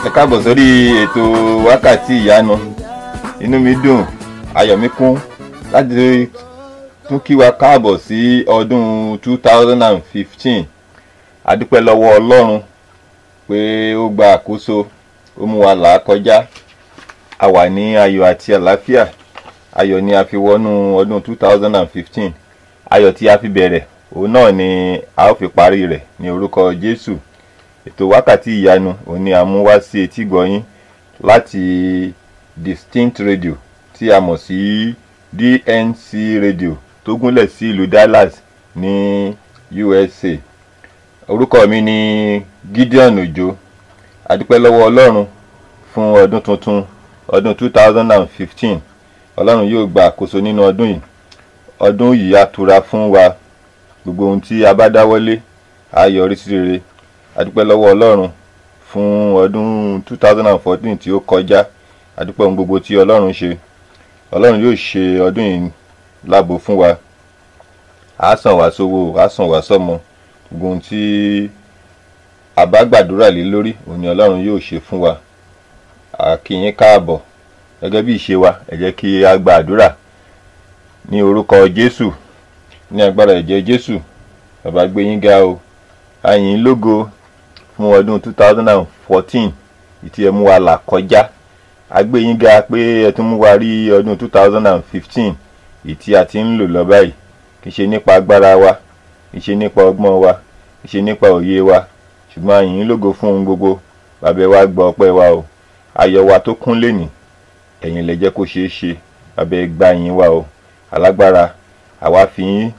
Ẹ káàbọ̀ sórí ètò wákàtí ìyanu. Inú mi dùn, ayọ̀ mi kún láti tún kí wa káàbọ̀ sí ọdún 2015. A dúpẹ́ lọ́wọ́ Ọlọ́run pé ó gba àkóso, ó mú wa là kọjá. A wà ní ayọ̀ àti àlàáfíà. Ayọ̀ ni a fi wọnú ọdún 2015. Ayọ̀ tí a fi bẹ̀rẹ̀, òun náà ni a ó fi parí rẹ̀ ní orúkọ Jésù. Ètò wákàtí ìyanu òun ni a mú wá sí etí gbọ̀yìn láti Distinct Radio tí a mọ̀ sí DNC Radio tó gúnlẹ̀ sí ìlú Dallas ní USA. Orúkọ mi ni Gideon Ojo. A dúpẹ́ lọ́wọ́ Ọlọ́run fún ọdún tuntun, ọdún 2015. Ọlọ́run yóò gba àkóso nínú ọdún yìí. Ọdún yìí á tura fún wa. Gbogbo ohun tí a bá dáwọ́lé á yọrí sí rere. A dúpẹ́ lọ́wọ́ Ọlọ́run fún ọdún 2014 tí ó kọjá. A dúpẹ́ ohun gbogbo tí Ọlọ́run ṣe. Ọlọ́run yóò ṣe ọdún yìí láàbò fún wa. Á sàn wá sówó, á sàn wá sọ́mọ. Gbogbo ohun tí a bá gbàdúrà lé lórí òun ni Ọlọ́run yóò ṣe fún wa. A kí yín káàbọ̀. Gẹ́gẹ́ bí ìṣe wa, ẹ jẹ́ kí a gba àdúrà ní orúkọ Jésù, ní agbára ẹ̀jẹ̀ Jésù. Bàbá gbé yín ga o. A yìn yín lógo fún ọdún 2014 ìtí ẹ mú wa là kọjá. A gbé yín ga pé ẹ tún mú wa rí ọdún 2015 ìtí a ti ń lò lọ báyìí. Kì í ṣe nípa agbára wa, kì í ṣe nípa ọgbọ́n wa, kì í ṣe nípa òye wa, ṣùgbọ́n a yìn yín lógo fún ohun gbogbo. Bàbá ẹ wá gbọ́ ọpẹ́ wa o. Ayọ̀ wa tó kún lénìí, ẹ̀yin lẹ jẹ́ kó ṣeé ṣe. Bàbá ẹ gbà yín wa o. Alágbára, àwa fi yín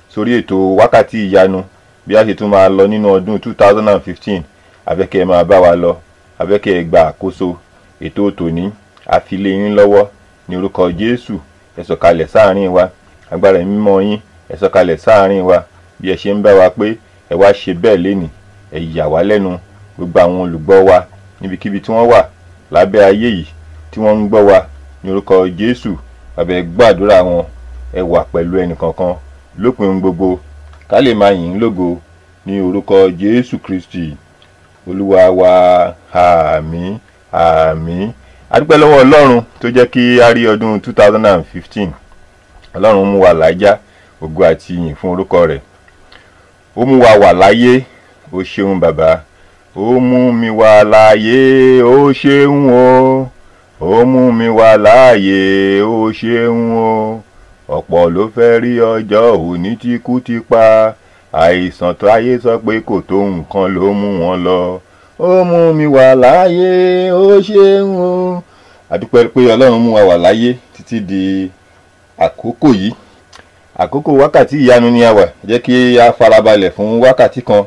sórí ètò wákàtí ìyanu bí a ṣe tún máa lọ nínú ọdún 2015. Àfẹ́kẹ́ ẹ máa bá wa lọ, àfẹ́kẹ́ ẹ gba àkóso ètò tòní. A fi lé yín lọ́wọ́ ní orúkọ Jésù. Ẹ sọ̀kalẹ̀ sáàrin wa, agbára mímọ́ yín ẹ sọ̀kalẹ̀ sáàrin wa. Bí ẹ ṣe ń bá wa pé ẹ wá ṣe bẹ́ẹ̀ lénìí, ẹ yà wá lẹ́nu. Gbogbo àwọn olùgbọ́ wa níbikíbi tí wọ́n wà lábẹ́ ayé yìí tí wọ́n ń gbọ́ wa ní orúkọ Jésù. Bàbá ẹ gbàdúrà wọn, ẹ wà pẹ̀lú ẹnìkankan lópin gbogbo, ká lè máa yìn lógo ní orúkọ Jésù Kristi Olúwa wa. Àmín, àmín. A dúpẹ́ lọ́wọ́ Ọlọ́run tó jẹ́ kí a rí ọdún 2015. Ọlọ́run mú wa láyá, ògo àti ìyìn fún orúkọ rẹ̀. Ó mú wa wà láyé, ó ṣeun bàbá. Ó mú mi wà láyé, ó ṣeun o. Ó mú mi wà láyé, ó ṣeun o. Ọ̀pọ̀ ló fẹ́ rí ọjọ́ òní tí kú ti pa. Àìsàn tó ayé sọ pé kò tó nǹkan ló mú wọn lọ. Ó mú mi wà láyé, ó ṣeun o. A dúpẹ́ pé Ọlọ́run mú wa wà láyé títí di àkókò yìí. Àkókò wákàtí ìyanu ni a wà. Jẹ́ kí a farabalẹ̀ fún wákàtí kan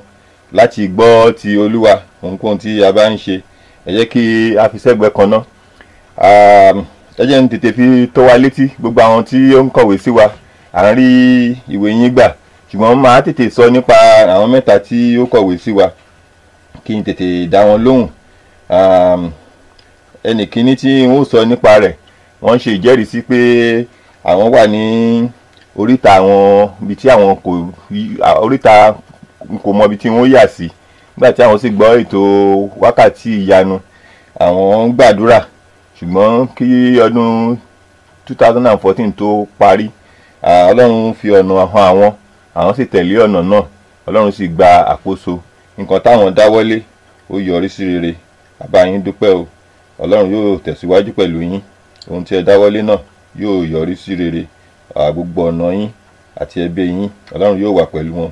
láti gbọ́ ti Olúwa. Ohunkóhun tí a bá ń ṣe, ẹ jẹ́ kí a fi sẹ́gbẹ̀ẹ́ kan náà. Ẹ jẹ́ n tètè fi tó wa létí gbogbo àwọn tí ó ń kọ̀wé sí wa. À ń rí ìwé yín gbà, ṣùgbọ́n máa tètè sọ nípa àwọn mẹ́ta tí ó kọ̀wé sí wa kí n tètè dá wọn lóhùn. Ẹnì kíní tí wọ́n sọ nípa rẹ̀, wọ́n ṣe ìjẹ́rìísí pé àwọn wà ní oríta àwọn ibi tí àwọn oríta kò mọ ibi tí wọ́n yà sí. Nígbà tí àwọn sì gbọ́ ètò wákàtí ìyanu, àwọn ń gbàdúrà, ṣùgbọ́n kí ọdún 2014 tó parí, Ọlọ́run fi ọ̀nà hàn àwọn sì tẹ̀lé ọ̀nà náà. Ọlọ́run sì gba àkóso. Nǹkan táwọn dáwọ́lé ó yọrí sí rere. Bàbá yín dúpẹ́ o. Ọlọ́run yóò tẹ̀síwájú pẹ̀lú yín. Ohun tí ẹ dáwọ́lé náà yóò yọrí sí rere. Gbogbo ọ̀nà yín àti ẹbí yín, Ọlọ́run yóò wà pẹ̀lú wọn.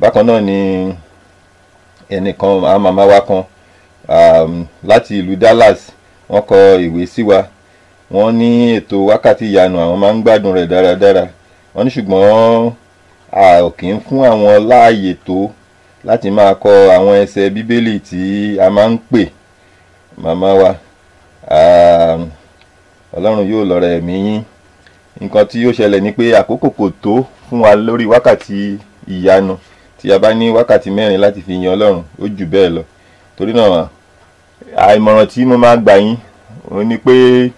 Bákan náà ni ẹnìkan, àwọn màmá wa kan láti ìlú Dallas. Wọ́n kọ ìwé sí wa, wọ́n ní ètò wákàtí ìyanu àwọn máa ń gbádùn rẹ̀ dáradára. Wọ́n ní ṣùgbọ́n a ò kì í fún àwọn láàyè tó láti máa kọ àwọn ẹsẹ̀ bíbélì tí a máa ń pè. Màmá wa, Ọlọ́run yóò lọ́rọ̀ ẹ̀mí yín. Nǹkan tí yóò ṣẹlẹ̀ ni pé àkókò kò tó fún wa lórí wákàtí ìyanu. Tí a bá ní wákàtí 4 láti fi yin Ọlọ́run, ó jù bẹ́ẹ̀ lọ. Torí náà ìmọ̀ràn tí mo máa gbà yín ó ní pé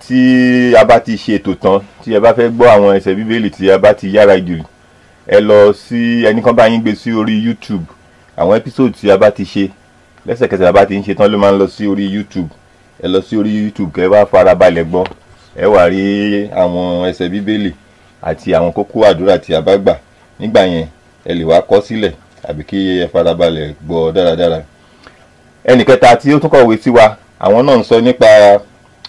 tí a bá ti ṣe ètò tán, tí ẹ bá fẹ́ gbọ́ àwọn ẹsẹ̀ bíbélì tí a bá ti yára jù, ẹ lọ sí ẹnìkan bá yín gbé sí orí YouTube. Àwọn episode tí a bá ti ṣe lẹ́sẹ̀kẹsẹ̀ a bá ti ń ṣe tán ló máa ń lọ sí orí YouTube. Ẹ lọ sí orí YouTube kẹ́ wá farabalẹ̀ gbọ́, ẹ wá rí àwọn ẹsẹ̀ bíbélì àti àwọn kókó àdúrà tí a bá gbà. Nígbà yẹn ẹ lè wá kọ sílẹ̀ àbí kí ẹ farabalẹ̀ gbọ́ dáradára. Ẹnì kẹta tí ó tún kọ̀wé sí wa, àwọn náà ń sọ nípa,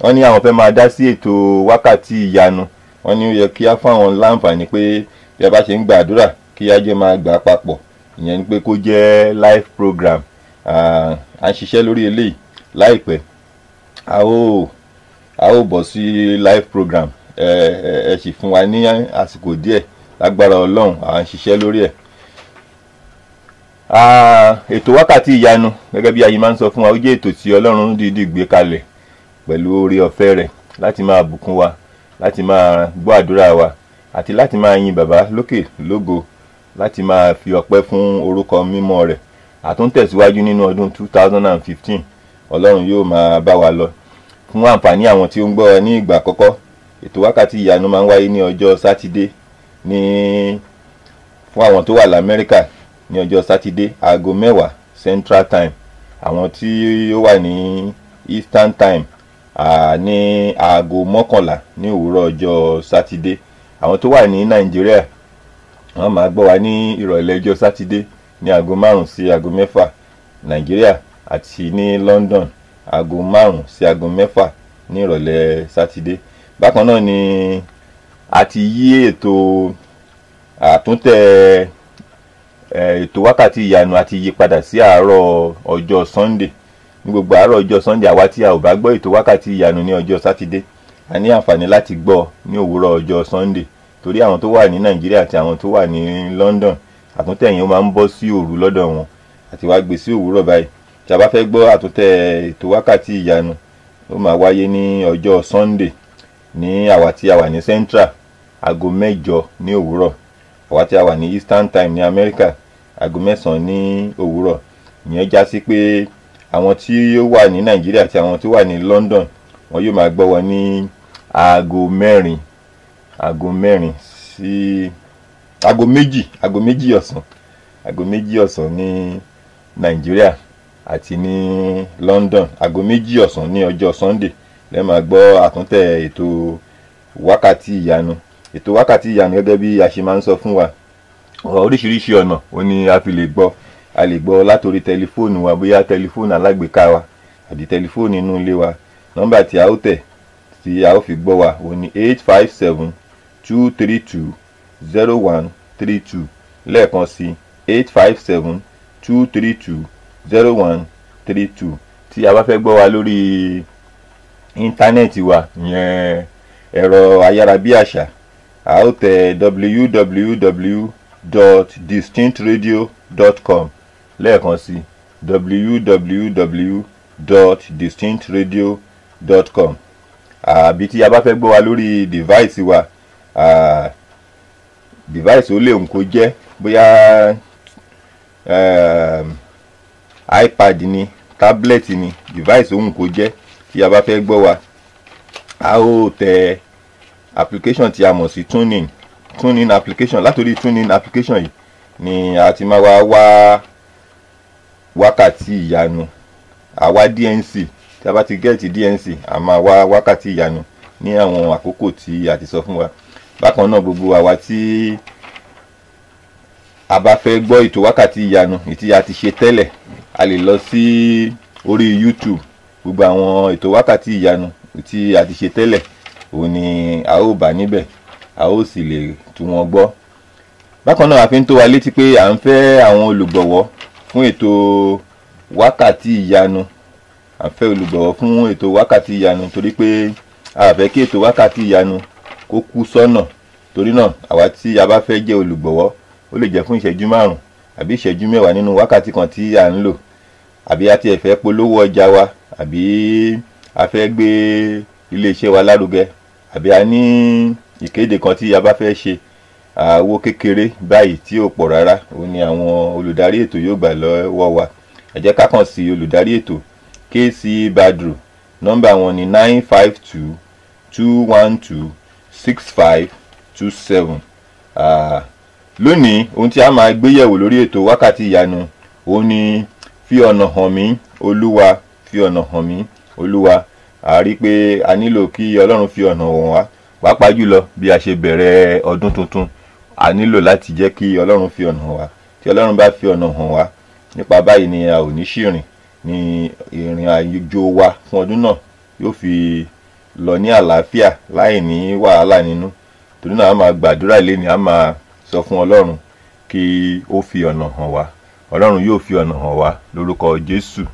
wọ́n ní àwọn fẹ́ máa dá sí ètò wákàtí ìyanu. Wọ́n ní ó yẹ kí á fún àwọn láǹfààní pé bí a bá ṣe ń gba àdúrà kí á jẹ́ máa gbà papọ̀. Ìyẹn ni pé kó jẹ́ live program. À ń ṣiṣẹ́ lórí eléyìí. Láìpẹ́ a ó bọ̀ sí live program. Ẹ sì fún wa ní àsìkò díẹ̀, lágbára Ọlọ́run à ń ṣiṣẹ́ lórí ẹ̀. Ètò wákàtí ìyanu gẹ́gẹ́ bí ayé máa ń sọ fún wa, ó jẹ́ ètò tí Ọlọ́run dídì gbé kalẹ̀ pẹ̀lú oore ọ̀fẹ́ rẹ̀ láti máa bùkún wa, láti máa gbọ́ àdúrà wa àti láti máa yin bàbá lókè lógo, láti máa fi ọpẹ́ fún orúkọ mímọ́ rẹ̀. A tún tẹ̀síwájú nínú ọdún 2015. Ọlọ́run yóò máa bá wa lọ. Fún àǹfààní àwọn tí ó ń gbọ́ wa ní ìgbà àkọ́kọ́, ètò wákàtí ìyanu máa ń wáyé ní ọjọ́ sátidé fún àwọn tó wà l'Amẹ́ríkà ní ọjọ́ sátidé aago 10 Central Time. Àwọn tí ó wà ní Eastern Time ní aago 11 ní òwúrọ̀ ọjọ́ sátidé. Àwọn tó wà ní Nàìjíríà wọ́n máa gbọ́ wa ní ìrọ̀lẹ́ ọjọ́ sátidé ní aago 5 sí aago 6 Nàìjíríà, àti ní London aago 5 sí aago 6 ní ìrọ̀lẹ́ sátidé. Bákan náà ni a ti yí ètò àtúntẹ̀ ètò wákàtí ìyanu àti yí padà sí àárọ̀ ọjọ́ Sunday. Ní gbogbo àárọ̀ ọjọ́ Sunday, àwa tí a ò bá gbọ́ ètò wákàtí ìyanu ní ọjọ́ sátidé, a ní àǹfààní láti gbọ́ ní òwúrọ̀ ọjọ́ Sunday. Torí àwọn tó wà ní Nàìjíríà àti àwọn tó wà ní London, àtúntẹ̀ yẹn ó máa ń bọ́ sí òru lọ́dọ̀ wọn àti wá gbé sí òwúrọ̀ báyìí. Tí a bá fẹ́ gbọ́ àtúntẹ̀ ètò wákàtí ìyanu, ó máa wáyé ní ọjọ́ Sunday ní àwa tí a wà ní Central aago 8 ní òwúrọ̀. Àwa tí a wà ní Eastern Time ní Amẹ́ríkà aago 9 ní òwúrọ̀. Ìyẹn já sí pé àwọn tí ó wà ní Nàìjíríà àti àwọn tó wà ní London, wọn yóò máa gbọ́ wọn ní aago 4 sí aago 2 ọ̀sán. Aago 2 ọ̀sán ní Nàìjíríà àti ní London. Aago 2 ọ̀sán ní ọjọ́ Sunday lẹ́ máa gbọ́ àtúntẹ̀ ètò wákàtí ìyanu. Ètò wákàtí ìyanu gẹ́gẹ́ bí a ṣe máa ń sọ fún wa, oríṣiríṣi ọ̀nà ó ní a fi lè gbọ́. A lè gbọ́ látòrí tẹlifóònù wa, bóyá tẹlifóònù alágbèéká wa àbí tẹlifóònù inú ilé wa. Nọ́mbà tí a ó tẹ̀ tí a ó fi gbọ́ wa ó ní 857-232-0132. Lẹ́ẹ̀kan sí 857-232-0132. Tí a bá fẹ́ gbọ́ wa lórí íńtánẹ́ẹ̀tì wa, ìyẹn ẹ̀rọ ayárabíàṣá, a ó tẹ̀ www.distinctradio.com. lẹ́ẹ̀kan sí www.distinctradio.com. àbí tí a bá fẹ́ gbọ́ wa lórí device wa, device ó lè ń kó jẹ́ bóyá iPad ni, tablet ni, device ó ń kó jẹ́. Tí a bá fẹ́ gbọ́ wa, a ó tẹ application tí a mọ̀ sí TuneIn application. Látòrí TuneIn application yìí ni a ti máa wá wákàtí ìyanu. Àwa DNC, tí a bá ti gẹ́ẹ̀tì DNC, a máa wá wákàtí ìyanu ní àwọn àkókò tí a ti sọ fún wa. Bákan náà, gbogbo àwa tí a bá fẹ́ gbọ́ ètò wákàtí ìyanu tí a ti ṣe tẹ́lẹ̀, a lè lọ sí orí YouTube. Gbogbo àwọn ètò wákàtí ìyanu tí a ti ṣe tẹ́lẹ̀ òun ni a ó bá níbẹ̀, a ó sì lè tú wọn gbọ́. Bákan náà, a fi ń tó wa létí pé à ń fẹ́ àwọn olùgbọ̀wọ́ fún ètò wákàtí ìyanu. À ń fẹ́ olùgbọ̀wọ́ fún ètò wákàtí ìyanu torí pé a fẹ́ kí ètò wákàtí ìyanu kó kú sọ́nà. Torí náà àwa tí a bá fẹ́ jẹ́ olùgbọ̀wọ́, ó lè jẹ́ fún ìṣẹ́jú 5 àbí ìṣẹ́jú 10 nínú wákàtí kan tí à ń lò, àbí a tiẹ̀ fẹ́ polówó ọjà wa, àbí a fẹ́ gbé iléeṣẹ́ wa lárugẹ, àbí a ní ìkéde kan tí a bá fẹ́ ṣe. Owó kékeré báyìí tí ò pọ̀ rárá òun ni àwọn olùdarí ètò yóò gbà lọ́wọ́ wa. Ẹ jẹ́ ká kàn sí olùdarí ètò KC Badru. Nọ́mbà wọn ni 952-212-6527. Lónìí ohun tí a máa gbé yẹ̀wò lórí ètò wákàtí ìyanu òun ni fi ọ̀nà hàn mí Olúwa, fi ọ̀nà hàn mí Olúwa. A rí pé a nílò kí Ọlọ́run fi ọ̀nà hàn wá, pàápàá jùlọ bí a ṣe bẹ̀rẹ̀ ọdún tuntun. A nílò láti jẹ́ kí Ọlọ́run fi ọ̀nà hàn wá. Tí Ọlọ́run bá fi ọ̀nà hàn wá, nípa báyìí ni a ò ní ṣìrìn, ní ìrìn àjò wa fún ọdún náà yóò fi lọ ní àlàáfíà láì ní wàhálà nínú. Torí náà a máa gbàdúrà lẹ́ni, a máa sọ fún Ọlọ́run kí ó fi ọ̀nà hàn wá. Ọlọ́run yóò fi ọ̀nà hàn wá lórúkọ Jésù.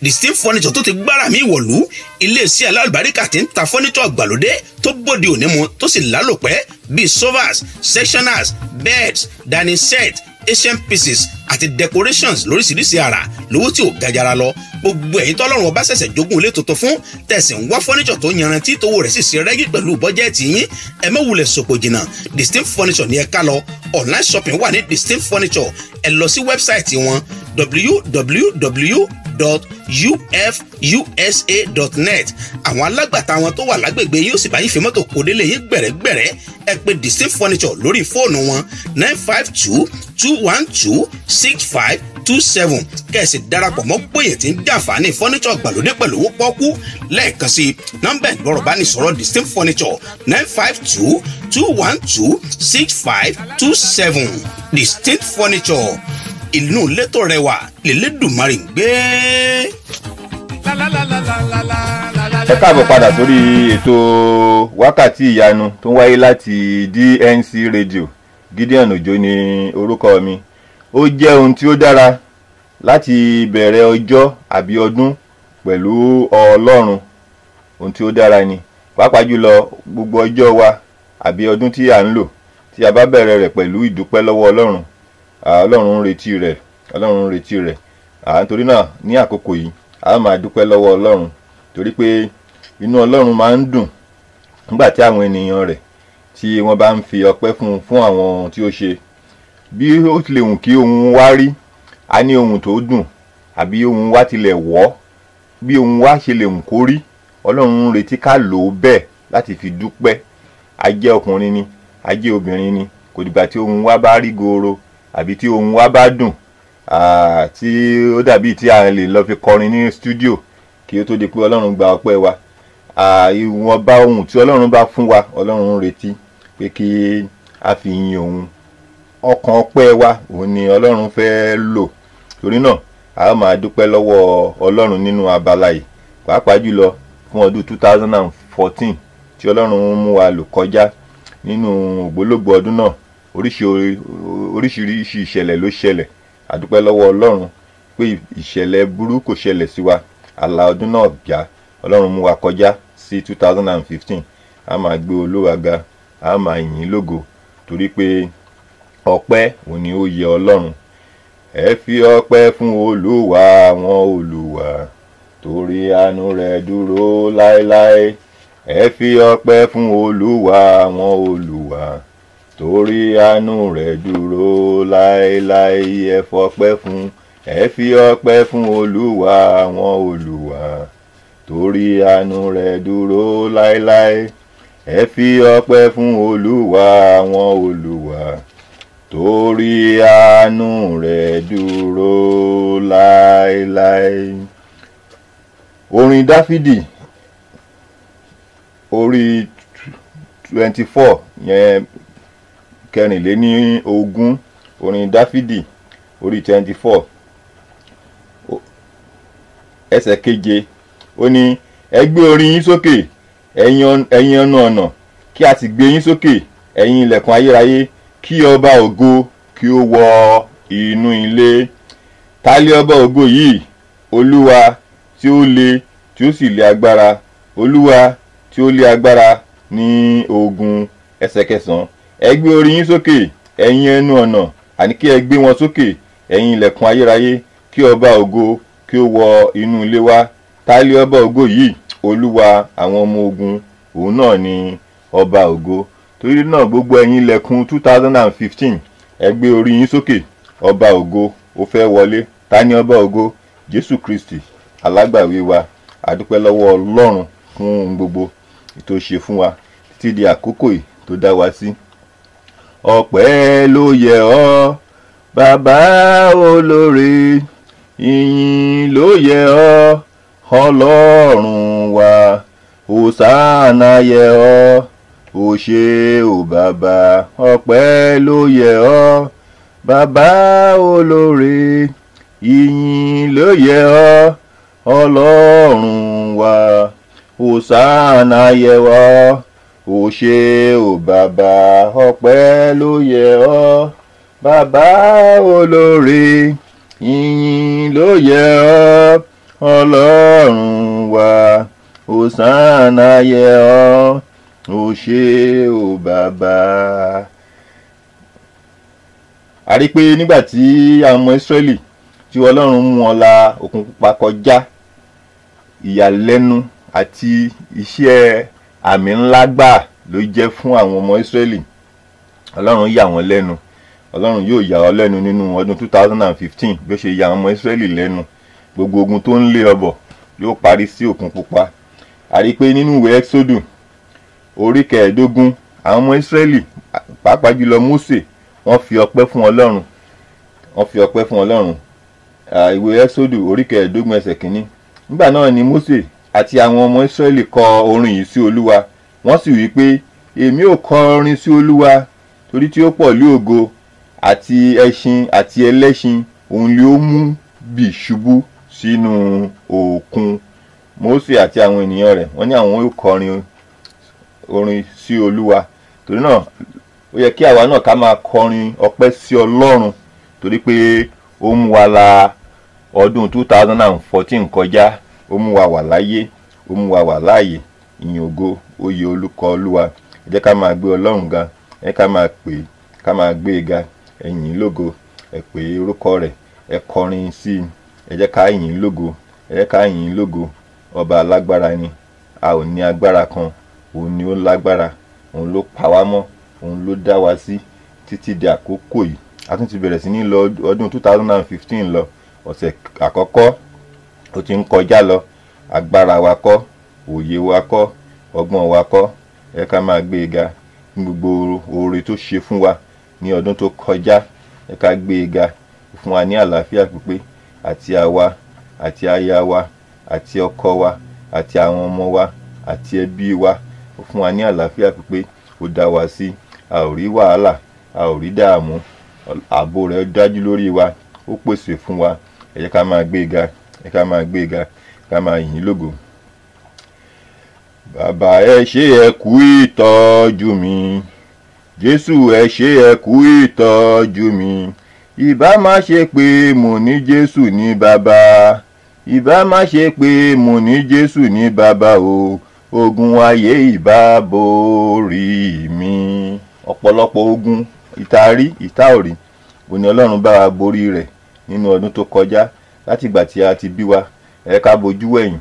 Distinct Furniture tó ti gbára mi wọ̀lú, iléeṣẹ́ alálùbáríkà tí ń ta furniture àgbàlódé tó bóde òní mu tó sì lálòpẹ́ bíi sofas, sectionals, beds, dining set, Asian pieces àti decorations lóríṣiríṣi àrà lówó tí ò gajara lọ. Gbogbo ẹ̀yin tọ́lọ́run ọba ṣẹ̀ṣẹ̀ jogún ilé tuntun fún tẹ̀sí ń wá furniture tó yanrantí tówó rẹ̀ sì ṣe rẹ́gí pẹ̀lú bọ́jẹ́ẹ̀tì yín. Ẹ má wulẹ̀ sòpò jìnnà, Distinct Furniture ní ẹ ká lọ. Online shopping wà ní Distinct Furniture. Ẹ lọ sí wẹ́bsáìtì wọn www www.ufusa.net. àwọn alágbàtà wọn tó wà lágbègbè yóò sì bá yín fi mọ́tò kó délé yín gbẹ̀rẹ́gbẹ̀rẹ́. ẹ pè Distinct Furniture lórí fóònù wọn 952-212-6527 kẹ̀sì darapọ̀ mọ́ gbòyè tí ń jàǹfààní furniture gbàlódé pẹ̀lú owó pọ́kú. lẹ́ẹ̀kan sí nọ́mbà ìgbọ̀rọ̀ bá ní sọ̀rọ̀ Distinct Furniture 952-212-6527. Distinct Furniture, inú ilé tó rẹwà lélẹ́dùmarè ń gbé. ẹ káàbọ̀ padà sórí ètò wákàtí ìyanu tó ń wáyé láti DNC Radio. Gideon Ojo ni orúkọ mi. Ó jẹ́ ohun tí ó dára láti bẹ̀rẹ̀ ọjọ́ àbí ọdún pẹ̀lú Ọlọ́run. Ohun tí ó dára ni, pàápàá jùlọ gbogbo ọjọ́ wa àbí ọdún tí à ń lò, tí a bá bẹ̀rẹ̀ rẹ̀ pẹ̀lú ìdúpẹ́ lọ́wọ́ Ọlọ́run. Ọlọ́run ń retí rẹ̀, Ọlọ́run ń retí rẹ̀. Nítorí náà ní àkókò yìí a máa dúpẹ́ lọ́wọ́ Ọlọ́run, torí pé inú Ọlọ́run máa ń dùn nígbà tí àwọn ènìyàn rẹ̀ tí wọ́n bá ń fi ọpẹ́ fún àwọn ohun tí ó ṣe. Bí ó tilẹ̀ wù kí ohun wa rí, a ní ohun tó dùn, àbí ohun wa tilẹ̀ wọ́, bí ohun wa ṣe lè wù kó rí, Ọlọ́run ń retí ká lò ó bẹ́ẹ̀ láti fi dúpẹ́. A jẹ́ ọkùnrin ni, a jẹ́ obìnrin ni, kò dìgbà tí ohun wa bá rí gooro àbí tí ohun wa bá dùn, tí ó dàbí tí a lè lọ fi kọrin ní stúdíò kí ó tó di pé Ọlọ́run gba ọpẹ́ wa. Ìwọ̀nba ohun tí Ọlọ́run bá fún wa, Ọlọ́run ń retí pé kí a fi yin òun. Ọkàn ọpẹ́ wa òun ni Ọlọ́run fẹ́ lò. Torí náà a máa dúpẹ́ lọ́wọ́ Ọlọ́run nínú abala yìí, pàápàá jùlọ fún ọdún 2014 tí Ọlọ́run mú wa lò kọjá. Nínú ògbólógbòó ọdún náà oríṣiríṣi ìṣẹ̀lẹ̀ ló ṣẹlẹ̀. A dúpẹ́ lọ́wọ́ Ọlọ́run pé ìṣẹ̀lẹ̀ burú kò ṣẹlẹ̀ sí wa. Àlà ọdún náà já, Ọlọ́run mú wa kọjá sí 2015. A máa gbé Olúwa ga, a máa yìn lógo, torí pé ọpẹ́ òun ni ó yẹ Ọlọ́run. Ẹ fi ọpẹ́ fún Olúwa àwọn olúwa, torí àánú rẹ̀ dúró láéláé. Ẹ fi ọpẹ́ fún Olúwa àwọn olúwa, torí àánú rẹ̀ dúró láéláé. Ẹ fọpẹ́ fún, ẹ fi ọpẹ́ fún Olúwa àwọn olúwa, torí àánú rẹ̀ dúró láéláé. Ẹ fi ọpẹ́ fún Olúwa àwọn olúwa, torí àánú rẹ̀ dúró láéláé. Orin Dáfídì orí 24 yẹn kẹrìnléní-ogún. Orin Dáfídì orí 24 ẹsẹ̀ keje, ó ní ẹ gbé orí yín sókè ẹ̀yin ẹnu ọ̀nà, kí a sì gbé yín sókè ẹ̀yin ilẹ̀kùn ayérayé, kí ọba ògo kí ó wọ inú ilé. Ta lé ọba ògo yìí? Olúwa tí ó le, tí ó sì lé agbára. Olúwa tí ó lé agbára ní ogun. Ẹsẹ̀ kẹsàn-án, ẹ gbé orí yín sókè ẹ̀yin ẹnu ọ̀nà, àní kí ẹ gbé wọn sókè ẹ̀yin ilẹ̀kùn ayérayé, kí ọba ògo kí ó wọ inú ilé wa. Ta lé ọba ògo yìí? Olúwa àwọn ọmọ ogun, òun náà ni ọba ògo. Torí náà gbogbo ẹ̀yin ilẹ̀kùn 2015, ẹ gbé orí yín sókè. Ọba ògo ó fẹ́ wọlé. Ta ni ọba ògo? Jésù Kristi alágbàwí wa. A dúpẹ́ lọ́wọ́ Ọlọ́run fún ohun gbogbo tó ṣe fún wa títí di àkókò yìí tó dá wa sí. Ọpẹ́ ló yẹ ọ́ bàbá olóore, ìyìn ló yẹ ọ́ Ọlọ́run wa. Hòsánà yẹ ọ́, ó ṣé o bàbá. Ọpẹ́ ló yẹ ọ́ bàbá olóore, ìyìn ló yẹ ọ́ Ọlọ́run wa. Hòsánà yẹ ọ́, ó ṣé o bàbá. Ọpẹ́ ló yẹ ọ́ bàbá olóore, ìyìn ló yẹ ọ́ Ọlọ́run wa. Hòsánà yẹ ọ́, ó ṣé o bàbá. A rí pé nígbà tí àwọn ọmọ Ísírẹ́lì tí Ọlọ́run mú wọn la Òkun Pupa kọjá, ìyàlẹ́nu àti iṣẹ́ àmì ńlá gbà ló jẹ́ fún àwọn ọmọ Ísírẹ́lì. Ọlọ́run yà wọ́n lẹ́nu. Ọlọ́run yóò yà ọ́ lẹ́nu nínú ọdún 2015 bí ó ṣe yà àwọn ọmọ Ísírẹ́lì lẹ́nu gbogbo ogun tó ń lé ọbọ̀ yóò parí sí òkun pupa. A rí pé nínú ìwé Ẹ́xódù orí 15 àwọn ọmọ Ísírẹ́lì pàápàá jùlọ Mósè wọ́n fi ọpẹ́ fún Ọlọ́run. Ìwé Ẹ́xódù orí 15 ẹsẹ̀ 1. Nígbà náà ni Mósè àti àwọn ọmọ Ísírẹ́lì kọ orin yìí sí Olúwa. Wọ́n sì wí pé, èmi ò kọ orin sí Olúwa torí tí ó pọ̀ lé ògo, àti ẹṣin àti ẹlẹ́ṣin òun ni ó mú bì ṣubú sínú òkun. Mósè àti àwọn ènìyàn rẹ̀ wọ́n ní àwọn ó kọrin orin sí Olúwa. Torí náà ó yẹ kí àwa náà ká máa kọrin ọpẹ́ sí Ọlọ́run torí pé ó mú wa la ọdún 2014 kọjá, ó mú wa wà láyé, ó mú wa wà láàyè. Ìyìn ògo ó yẹ olùkọ́ Olúwa. Ẹ jẹ́ ká máa gbé Ọlọ́run ga, ẹ ká máa pè é, ká máa gbé e ga, ẹ yìn ín lógo, ẹ pè orúkọ rẹ̀, ẹ kọrin sí i, ẹ jẹ́ ká yìn ín lógo, ẹ jẹ́ ká yìn ín lógo. Ọba alágbára ni, a ò ní agbára kan, òun ni ó lágbára, òun ló pa wá mọ́, òun ló dá wa sí títí di àkókò yìí. A tún ti bẹ̀rẹ̀ sí ní lọ ọdún 2015 lọ, ọ̀sẹ̀ àkọ́kọ́ ó ti ń kọjá lọ. Agbára wa kọ́, òye wa kọ́, ọgbọ́n wa kọ́, ẹ ká máa gbé e ga. Ní gbogbo oore tó ṣe fún wa ní ọdún tó kọjá, ẹ ká gbé e ga. Fún wa ní àlàáfíà pípé, àti àwa àti aya wa àti ọkọ wa àti àwọn ọmọ wa àti ẹbí wa. Ó fún wa ní àlàáfíà pípé, ó dá wa sí, a ò rí wàhálà, a ò rí dààmú, ààbò rẹ̀ dájú lórí wa, ó pèsè fún wa. Ẹ jẹ́ ká máa gbé e ga, ẹ ká máa gbé e ga, ká máa yìn ín lógo. Bàbá ẹ ṣé ẹ kú ìtọ́jú mi, Jésù ẹ ṣé ẹ kú ìtọ́jú mi. Ìbá má ṣe pé mo ní Jésù ní bàbá, ìbá má ṣe pé mo ní Jésù ní bàbá o, ogun ayé ìbá borí mi. Ọ̀pọ̀lọpọ̀ ogun ìta rí ìta ò rí, òní Ọlọ́run bá wa borí rẹ̀ nínú ọdún tó kọjá. Láti ìgbà tí a ti bí wa, ẹ jẹ́ ká bojú wẹ̀yìn,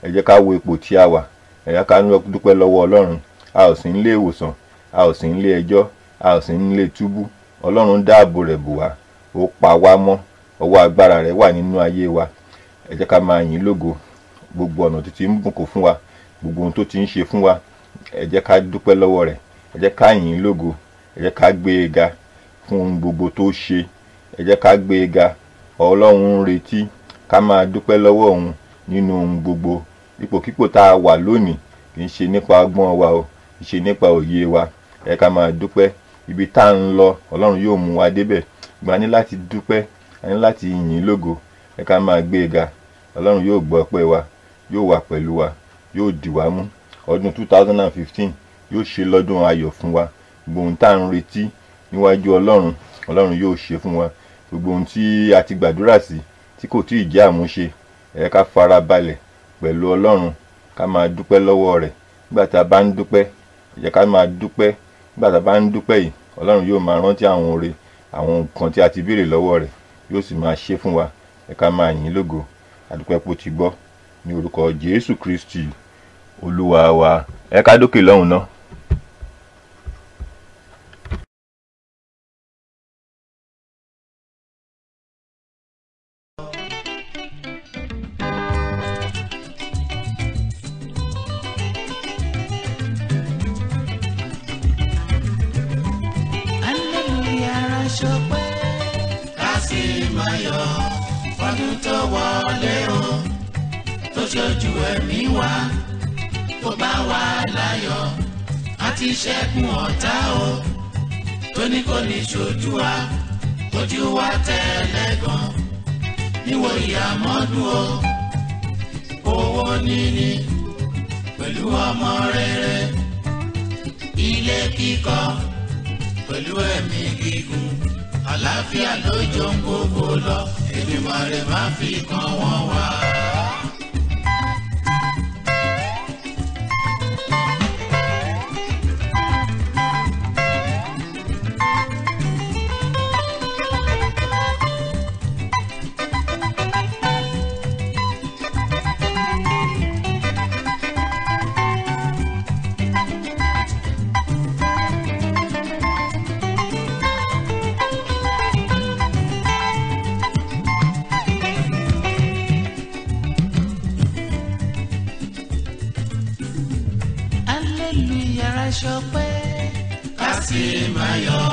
ẹ jẹ́ ká wo ipò tí a wà, ẹ jẹ́ ká dúpẹ́ lọ́wọ́ Ọlọ́run. A ò sí nílé ìwòsàn, a ò sí nílé ẹjọ́, a ò sí nílé túbú. Ọlọ́run dáàbò rẹ̀ bò wá, ó pa wá mọ́, ọwọ́ agbára rẹ̀ wà nínú ayé wa. Ẹ jẹ́ ká máa yìn lógo. Gbogbo ọ̀nà tó ti ń bùkún fún wa, gbogbo ohun tó ti ń ṣe fún wa, ẹ jẹ́ ká dúpẹ́ lọ́wọ́ rẹ̀, ẹ jẹ́ ká yìn lógo, ẹ jẹ́ ká gbé e ga fún ohun gbogbo tó ṣe, ẹ jẹ́ ká gbé e ga. Ọlọ́run ń retí ká máa dúpẹ́ lọ́wọ́ òun nínú ohun gbogbo. Ipòkípò tá a wà lónìí kì í ṣe nípa ọgbọ́n wa o, kì í ṣe nípa òye wa. Ẹ ká máa dúpẹ́. Ibi tá à ń lọ Ọlọ́run yóò mú wa débẹ̀. Gba ní láti dúpẹ́, a ní láti yìn lógo, ẹ ká máa gbé e ga. Ọlọ́run yóò gbọ́ ọpẹ́ wa, yóò wà pẹ̀lú wa, yóò dì wá mú. Ọdún 2015 yóò ṣe lọ́dún ayọ̀ fún wa. Gbogbo ohun tá à ń retí níwájú Ọlọ́run, Ọlọ́run yóò ṣe fún wa. Gbogbo ohun tí a ti gbàdúrà sí tí kò tí ì jẹ́ àmúṣe, ẹ ká fara balẹ̀ pẹ̀lú Ọlọ́run, ká máa dúpẹ́ lọ́wọ́ rẹ̀. Nígbà tá a bá ń dúpẹ́, ẹ jẹ́ ká máa dúpẹ́. Nígbà tá a bá ń dúpẹ́ yìí, Ọlọ́run yóò máa rántí àwọn oore, àwọn nǹkan tí a ti béèrè lọ́wọ́ rẹ̀, yóò sì máa ṣe fún wa. Ẹ ká máa yìn lógo. Àdúpẹ́ pé ó ti gbọ́. Ní orúkọ Jésù Kristi Olúwa wa. Ẹ ká dókè lọ́hùn náà. Ọdún tó wọlé o, tó ṣojú ẹ̀mí wa, tó bá wa láyọ̀, àti ṣẹ́gun ọ̀tá o, tó ní kò ní ṣojú wa, ojú wa tẹ́lẹ̀ gan. Níwò ìyàmọ́dún o, owó níní, pẹ̀lú ọmọ rere, ilé kíkọ́, pẹ̀lú ẹ̀mí gígùn. Àlàáfíà ló jọ ń gbogbo lọ, Èdùmàrè má fi kan wọ́n wá. yàrá ṣọpẹ́ ká sì máa yọ̀.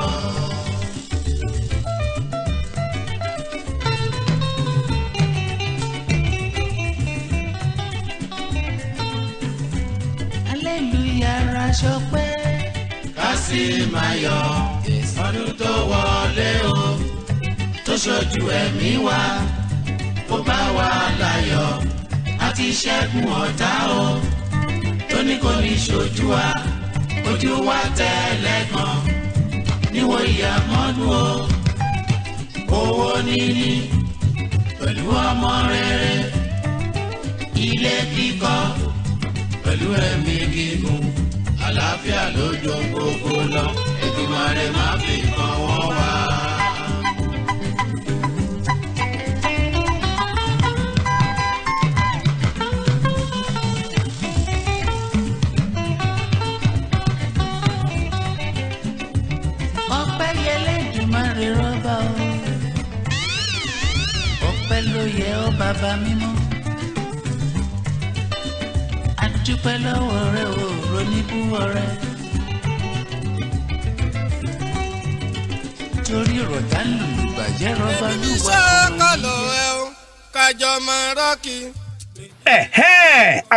Hallelujah ṣọpẹ́ ká sì máa yọ̀. Ọdún tó wọlé o tó ṣojú ẹ̀mí wa ó bá wa láyọ̀ àti ṣẹ́gun ọ̀tá o tó ní kò ní ṣojú wa ojú wa tẹ́lẹ̀ gan níwò ìyàmọ́nú o owó níní pẹ̀lú ọmọ rere ilé kíkọ́ pẹ̀lú ẹ̀mí gígùn àlàáfíà lójó gbogbo lọ Èdùmàrè má fi kan wọ́n wá. ọpẹ́ yẹlé Èdùmàrè rọ́bà o ọpẹ́ ló yẹ ọ́ bàbá mímọ́ adúpẹ́ lọ́wọ́ rẹ o roníbúwọ́ rẹ torí rọ̀dá lùlù bàjẹ́ rọ́bà lùwà. sọ́kọ̀lọ́ ẹ o kájọ máa rọ́ọ̀kì.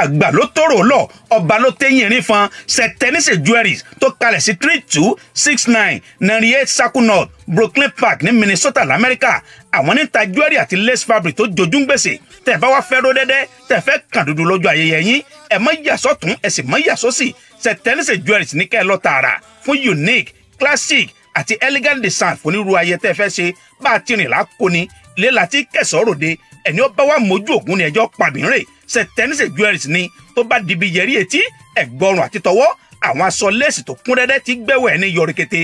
àgbà ló tóró lọ ọba ló téyìn rí fan Sẹ̀tẹ́nísè jewelries tó kalẹ̀ sí 3269 98 Circle North Brooklyn Park ní Minnesota lamẹ́ríkà. àwọn níta jewelry àti lace fabric tó jojú ń gbèsè tẹ̀ bá wá fẹ́ ró dẹ́dẹ́ tẹ̀ fẹ́ kàn dúdú lójú ayẹyẹ yín ẹ̀ mọ́ yàsọ́ tún ẹ̀ sì mọ́ yàsọ́ sí Sẹ̀tẹ́nísè jewelries ní kẹ́ ẹ lọ tààrà fún unique classic àti elegant design fún onírú ayẹyẹ tẹ́ fẹ́ ṣe bá a ti rìn lákòóní ilé láti kẹsàn-án ròde ẹni ó bá wà mójú ògún ni ẹjọ́ pàbínrè Sẹ̀tẹ́nísè jewelries ni tó bá dibi yẹrí etí ẹ̀gbọ́rùn àti tọwọ́ àwọn aṣọ léèsì tó kún dẹ́dẹ́ ti gbẹ́wọ̀ ẹni yọrí kété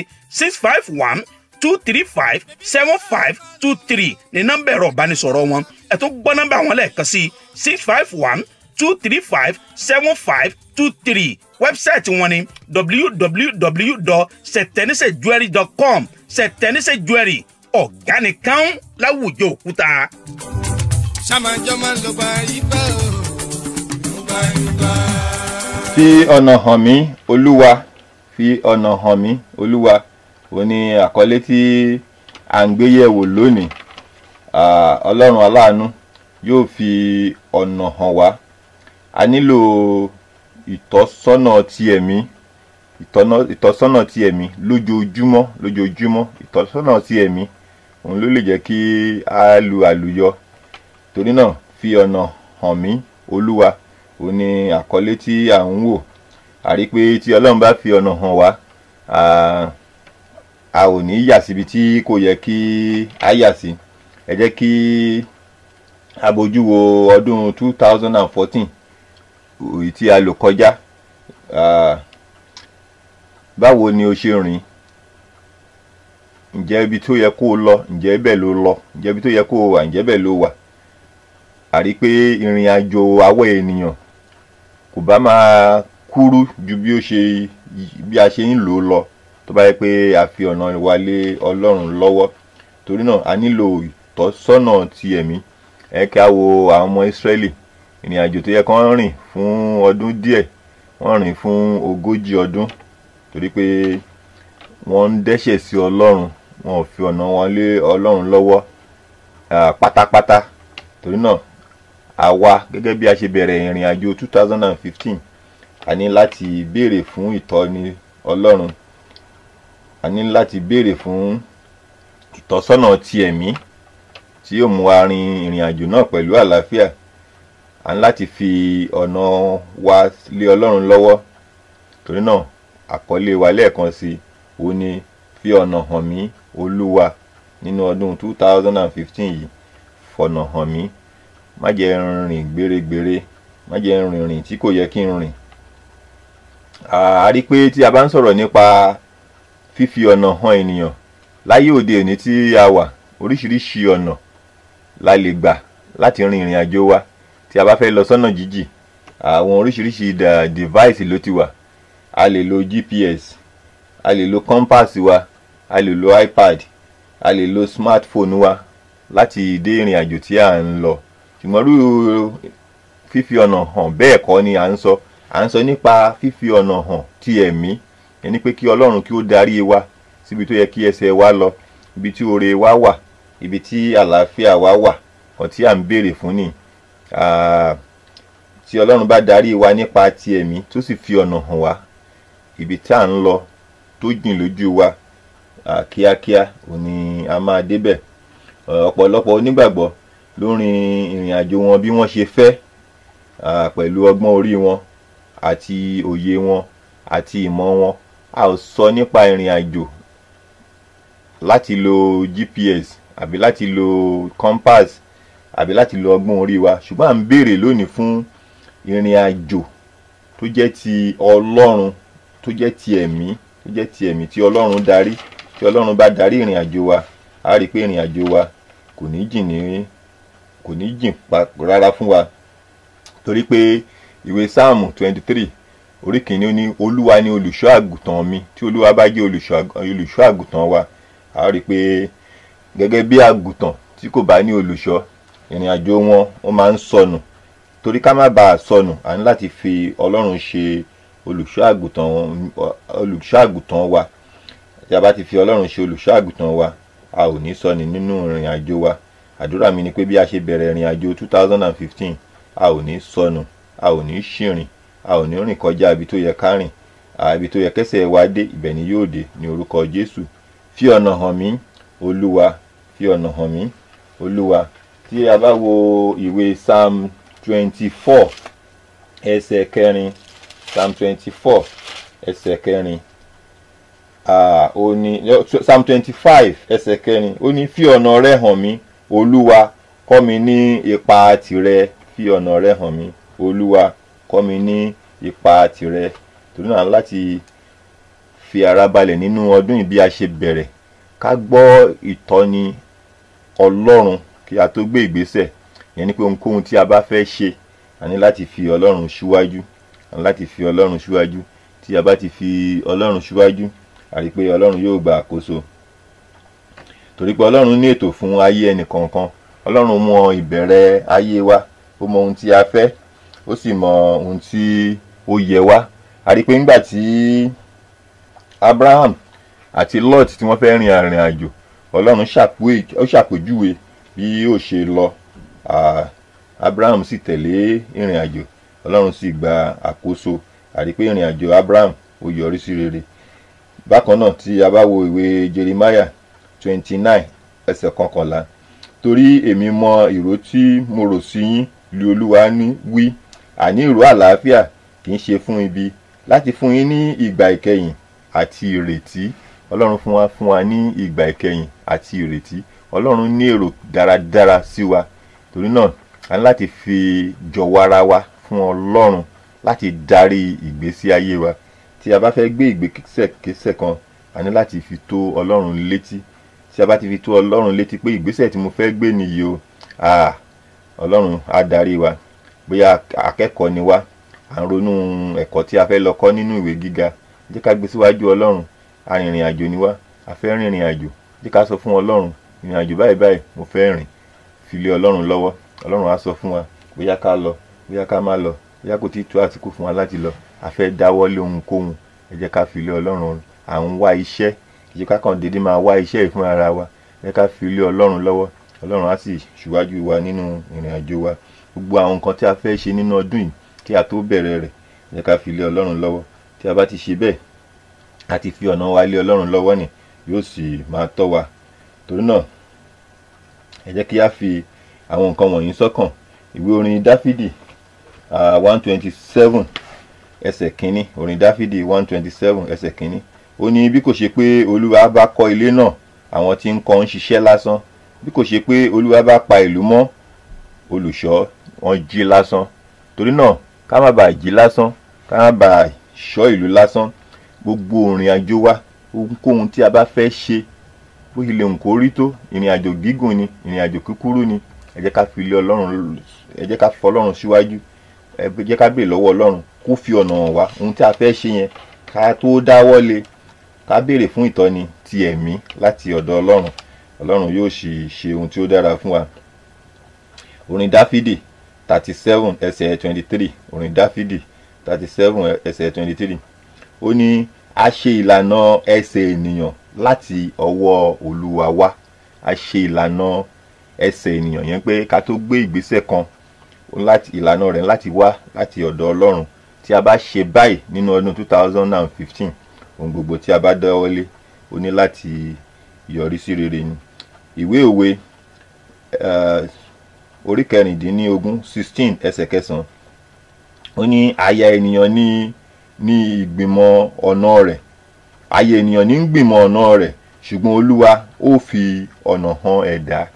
651-235-7523 ní nọ́mbà ẹ̀rọ ìbánisọ̀rọ̀ wọn ẹ̀ tó gbọ́ nọ́mbà wọn lẹ́ẹ̀kan sí 651-235-7523 wẹ́bsáìtì wọn ni www.settenisejewelry.com Sẹ̀tẹ́nísè jewelry ọ̀gá nìkan láwùjọ òkúta. sàmájọ́ máa ń lọ bá ibà o bá ibà. fi ọ̀nà hàn mí olúwa fi ọ̀nà hàn mí olúwa òun ni àkọlé tí à ń gbé yẹ̀wò lónìí. ọlọ́run aláàánú yóò fi ọ̀nà hàn wá. a nílò ìtọ́sọ́nà ti ẹ̀mí ìtọ́sọ́nà ti ẹ̀mí lójoojúmọ́ ìtọ́sọ́nà ti ẹ̀mí òun ló lè jẹ́ kí a lu àlùyọ. torí náà fi ọ̀nà hàn mí olúwa òun ni àkọlé tí à ń wò. a rí pé tí ọlọ́run bá fi ọ̀nà hàn wá a ò ní yà síbi tí kò yẹ kí a yà sí. ẹ jẹ́ kí a bójú wo ọdún 2014 èyí tí a lò kọjá. báwo ni o ṣe rìn? ǹjẹ́ ibi tó yẹ kó o lọ ǹjẹ́ ibẹ̀ ló lọ? ǹjẹ́ ibi tó yẹ kó o wà ǹjẹ́ ibẹ̀ ló wà? a rí pé ìrìn àjò àwọ̀ ènìyàn kò bá máa kúrú ju bí a ṣe ń lò ó lọ tó bá yẹ pé a fi ọ̀nà wa lé ọlọ́run lọ́wọ́. torí náà a nílò ìtọ́sọ́nà ti ẹ̀mí. ẹ ká wo àwọn ọmọ Ísírẹ́lì ìrìn àjò tó yẹ kán rìn fún ọdún díẹ̀ wọ́n rìn fún 40 ọdún torí pé wọ́n ń dẹ́ṣẹ̀ sí ọlọ́run wọn ò fi ọ̀nà wọn lé ọlọ́run lọ́wọ́ pátápátá. torí náà àwa gẹ́gẹ́ bí a ṣe bẹ̀rẹ̀ ìrìn àjò 2015 a ní láti béèrè fún ìtọ́ni ọlọ́run. a ní láti béèrè fún ìtọ́sọ́nà ti ẹ̀mí tí yóò mú wa rin ìrìn àjò náà pẹ̀lú àlàáfíà. a ní láti fi ọ̀nà wa lé ọlọ́run lọ́wọ́. torí náà àkọlé wa lẹ́ẹ̀kan sí òun ni fi ọ̀nà hàn mí olúwa. nínú ọdún 2015 yìí fọ̀nà hàn mí. má jẹ́ rìn gbèrègbèrè, má jẹ́ rìn tí kò yẹ kí n rìn. a rí pé tí a bá ń sọ̀rọ̀ nípa fífi ọ̀nà hàn ènìyàn láyé òde òní tí a wà, oríṣiríṣi ọ̀nà la lè gbà láti rin ìrìn àjò wa. tí a bá fẹ́ lọ sọ́nà jíjì, àwọn oríṣiríṣi device ló ti wà. a lè lo GPS, a lè lo compass wa, a lè lo iPad, a lè lo smartphone wa láti dé ìrìn àjò tí a ń lọ. ṣùgbọ́n irú fífi ọ̀nà hàn bẹ́ẹ̀ kọ́ ni à ń sọ. à ń sọ nípa fífi ọ̀nà hàn ti ẹ̀mí, ẹni pé kí Ọlọ́run kí ó darí wa síbi tó yẹ kí ẹsẹ̀ wa lọ, ibi tí oore wa wà, ibi tí àlàáfíà wa wà, kan tí à ń béèrè fún ni. Tí Ọlọ́run bá darí wa nípa ti ẹ̀mí tó sì fi ọ̀nà hàn wá, ibi tí à ń lọ tó jìn lójú wa, kíákíá òní a máa débẹ̀. Ọ̀pọ̀lọpọ̀ onígbàgbọ́ ló rin ìrìn àjò wọn bí wọ́n ṣe fẹ́, pẹ̀lú ọgbọ́n orí wọn àti òye wọn àti ìmọ̀ wọn. A ò sọ nípa ìrìn àjò láti lo GPS àbí láti lo compass àbí láti lo ọgbọ́n orí wa, ṣùgbọ́n à ń béèrè lónìí fún ìrìn àjò tó jẹ́ ti Ọlọ́run, tó jẹ́ ti ẹ̀mí, tó jẹ́ ti ẹ̀mí tí Ọlọ́run darí. Tí Ọlọ́run bá darí ìrìn àjò wa, a rí pé ìrìn àjò wa kò ní jìn rárá fún wa. Torí pé ìwé Sáàmù 23 orí kìíní ó ní Olúwa ni olùṣọ́ àgùntàn mi. Tí Olúwa bá jẹ́ olùṣọ́ àgùntàn wa, a rí pé gẹ́gẹ́ bí àgùntàn tí kò bá ní olùṣọ́, ìrìn àjò wọn ó máa ń sọnù. Torí ká má bàa sọnù, a ní láti fi Ọlọ́run ṣe olùṣọ́ àgùntàn wa. Tí a bá ti fi Ọlọ́run ṣe olùṣọ́ àgùntàn wa, a ò ní sọnù nínú ìrìn àjò wa. Àdúrà mi ni pé bí a ṣe bẹ̀rẹ̀ ìrìn àjò 2015, a ò ní sọnù, a ò ní ṣìrìn, a ò ní rìn kọjá ibi tó yẹ ká rìn, ibi tó yẹ kẹ́sẹ̀ wa dé, ibẹ̀ ni yóò dé ní orúkọ Jésù. Fi ọ̀nà hàn mí Olúwa, fi ọ̀nà hàn mí Olúwa. Tí a bá wo ìwé Psalm 24 ẹsẹ̀ 4, Psalm 24 ẹsẹ̀ 4, ó ní Psalm 25 ẹsẹ̀ 4, ó ní fi ọ̀nà rẹ hàn mí Olúwa, kọ́ mi ní ipa tìrẹ. Fi ọ̀nà rẹ hàn mí Olúwa, kọ́ mi ní ipa tìrẹ. Torí náà láti fi ara balẹ̀ nínú ọdún yìí bí a ṣe bẹ̀rẹ̀, ká gbọ́ ìtọ́ni Ọlọ́run kí a tó gbé ìgbésẹ̀. Ìyẹn ni pé ohunkóhun tí a bá fẹ́ ṣe, a ní láti fi Ọlọ́run síwájú, a ní láti fi Ọlọ́run síwájú. Tí a bá ti fi Ọlọ́run síwájú, a rí pé Ọlọ́run yóò gba àkóso. Torí pé Ọlọ́run ní ètò fún ayé ẹnì kọ̀ọ̀kan. Ọlọ́run mọ ìbẹ̀rẹ̀ ayé wa, ó mọ ohun tí a fẹ́, ó sì mọ ohun tí ó yẹ wá. A rí pé nígbà tí Abraham àti Lot tí wọ́n fẹ́ rin àrìn àjò, Ọlọ́run ṣàpèjúwe bí ó ṣe lọ. Abraham sì tẹ̀lé ìrìn àjò, Ọlọ́run sì gba àkóso. A rí pé ìrìn àjò Abraham ó yọrí sí rere. Bákan náà tí a bá wo ìwé Jeremiah 29 ẹsẹ̀ 11, torí èmi mọ ìró tí mo rò sí yín, li Olúwa ní wí, àní ìró àlàáfíà, kì í ṣe fún ibi, láti fún yín ní ìgbà ìkẹyìn àti ìrètí. Ọlọ́run fún wa ní ìgbà ìkẹyìn àti ìrètí. Ọlọ́run ní èrò dáradára sí wa. Torí náà a ní láti fi jọ̀wọ́ ara wa fún Ọlọ́run láti darí ìgbésí ayé wa. Tí a bá fẹ́ gbé ìgbésẹ̀ kan, a ní láti fi tó Ọlọ́run létí. Tí a bá ti fi tó Ọlọ́run létí pé ìgbésẹ̀ tí mo fẹ́ gbé nìyí o, Ọlọ́run á darí wa. Bóyá akẹ́kọ̀ọ́ ni wá, à ń ronú ẹ̀kọ́ tí a fẹ́ lọ kọ́ nínú ìwé gíga, jẹ́ ká gbé síwájú Ọlọ́run. Arìnrìn àjò ni wá, a fẹ́ rìnrìn àjò, jẹ́ ká sọ fún Ọlọ́run, ìrìn àjò báyìí báyìí mo fẹ́ rìn. Fi lé Ọlọ́run lọ́wọ́. Ọlọ́run á sọ fún wa bóyá ká lọ, bóyá ká má lọ, bóyá kò tí tó àsìkò fún wa láti lọ. A fẹ́ dáwọ́ lé ohunkóhun, ẹ jẹ́ ká fi lé Ọlọ́run. À ń wá iṣẹ́, ẹ jẹ́ ká kàn déédéé máa wá iṣẹ́ yìí fún ara wa. Ẹ jẹ́ ká fi lé Ọlọ́run lọ́wọ́. Ọlọ́run á sì ṣíwájú wa nínú ìrìn àjò wa. Gbogbo àwọn nǹkan tí a fẹ́ ṣe nínú ọdún yìí kí a tó bẹ̀rẹ̀ rẹ̀, ẹ jẹ́ ká fi lé Ọlọ́run lọ́wọ́. Tí a bá ti ṣe bẹ́ẹ̀, a ti fi ọ̀nà wa lé Ọlọ́run lọ́wọ́ ni, yóò sì máa tọ́ wa. Torí náà ẹ jẹ́ kí a fi àwọn nǹkan wọ̀nyí sọ́kàn. Ìwé orin Dáfídì 127 ẹsẹ̀ 1, orin Dáfídì 127 ẹsẹ̀ 1, ó ní bí kò ṣe pé Olúwa bá kọ́ ilé náà, àwọn tí ń kọ́ ń ṣiṣẹ́ lásán. Bí kò ṣe pé Olúwa bá pa ìlú mọ́, olùṣọ́ wọn jí lásán. Torí náà ká má bàa jí lásán, ká má bàa ṣọ́ ìlú lásán. Gbogbo ìrìn àjò wa, ohunkóhun tí a bá fẹ́ ṣe, bó ilé nǹkó rí tó, ìrìn àjò gígùn ni, ìrìn àjò kúkúrú ni, ẹ jẹ́ ká fi lé Ọlọ́run, ẹ jẹ́ ká fi Ọlọ́run síwájú. Ẹ jẹ́ ká béèrè lọ́wọ́ Ọlọ́run kó fi ọ̀nà hàn wá. Ohun tí a fẹ́ ṣe yẹn, ká tó dáwọ́ lé, ká béèrè fún ìtọ́ni ti ẹ̀mí láti ọ̀dọ̀ Ọlọ́run. Ọlọ́run yóò sì ṣe ohun tí ó dára fún wa. Orin Dáfídì 37 ẹsẹ̀ 23, orin Dáfídì 37 ẹsẹ̀ 23 ó ní a ṣe ìlànà ẹsẹ̀ ènìyàn láti ọwọ́ Olúwa wá. A ṣe ìlànà ẹsẹ̀ ènìyàn yẹn pé ká tó gbé ìgbésẹ̀ kan ìlànà rẹ̀ láti wá láti ọ̀dọ̀ Ọlọ́run. Tí a bá ṣe báyìí nínú ọdún 2015 ohun gbogbo tí a bá dáwọ́lé ó ní láti yọrí sí rere ni. Ìwé òwe orí 16 ẹsẹ̀ 9 ó ní aya ènìyàn ní ìgbìmọ̀ ọ̀nà rẹ̀. Aya ènìyàn ní gbìmọ̀ ọ̀nà rẹ̀ ṣùgbọ́n Olúwa ó fi ọ̀nà hàn ẹ̀dá.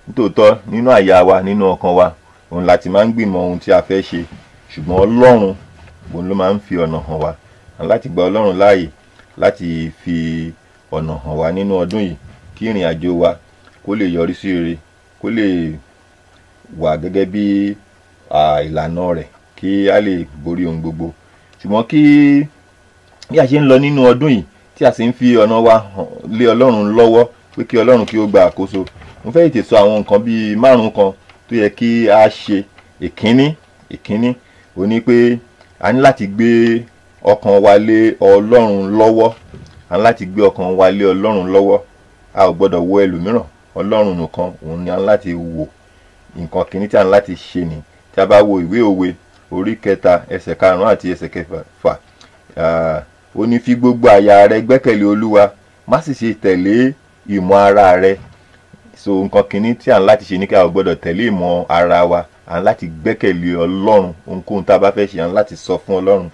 Nítòótọ́ nínú àyà wa nínú ọkàn wa òun láti máa ń gbìmọ̀ ohun tí a fẹ́ ṣe ṣùgbọ́n Ọlọ́run òun ló máa ń fi ọ̀nà hàn wá. Láti gba Ọlọ́run láàyè láti fi ọ̀nà hàn wá nínú ọdún yìí kí ìrìn àjò wa kó lè yọrí sí rere, kó lè wà gẹ́gẹ́ bí ìlànà rẹ̀, kí a lè borí ohun gbogbo. Ṣùgbọ́n bí a ṣe ń lọ nínú ọdún yìí tí a sì ń fi ọ̀nà wa lé Ọlọ́run lọ́wọ́ pé kí Ọlọ́run kí ó gba àkóso, mo fẹ́ tètè sọ àwọn nǹkan bíi 5 kan tó yẹ kí a ṣe. Ìkíní ó ní pé a ní láti gbé ọkàn wa lé Ọlọ́run lọ́wọ́. A ní láti gbé ọkàn wa lé Ọlọ́run lọ́wọ́. A ò gbọ́dọ̀ wo ẹlòmíràn, Ọlọ́run nìkan òun ni a ní láti wò. Nǹkan kìíní tí a ní láti ṣe ni. Tí a bá wo ìwé òwe orí 3 ẹsẹ̀ 5 àti ẹsẹ̀ 6 ó ní fi gbogbo àyà rẹ gbẹ́kẹ̀lé Olúwa, má sì ṣe tẹ̀lé ìmọ̀ ara rẹ. So nǹkan kìíní tí a ní láti ṣe ni kí a ò gbọ́dọ̀ tẹ̀lé ìmọ̀ ara wa. A ní láti gbẹ́kẹ̀lé Ọlọ́run. Ohunkóhun tá a bá fẹ́ ṣe a ní láti sọ fún Ọlọ́run.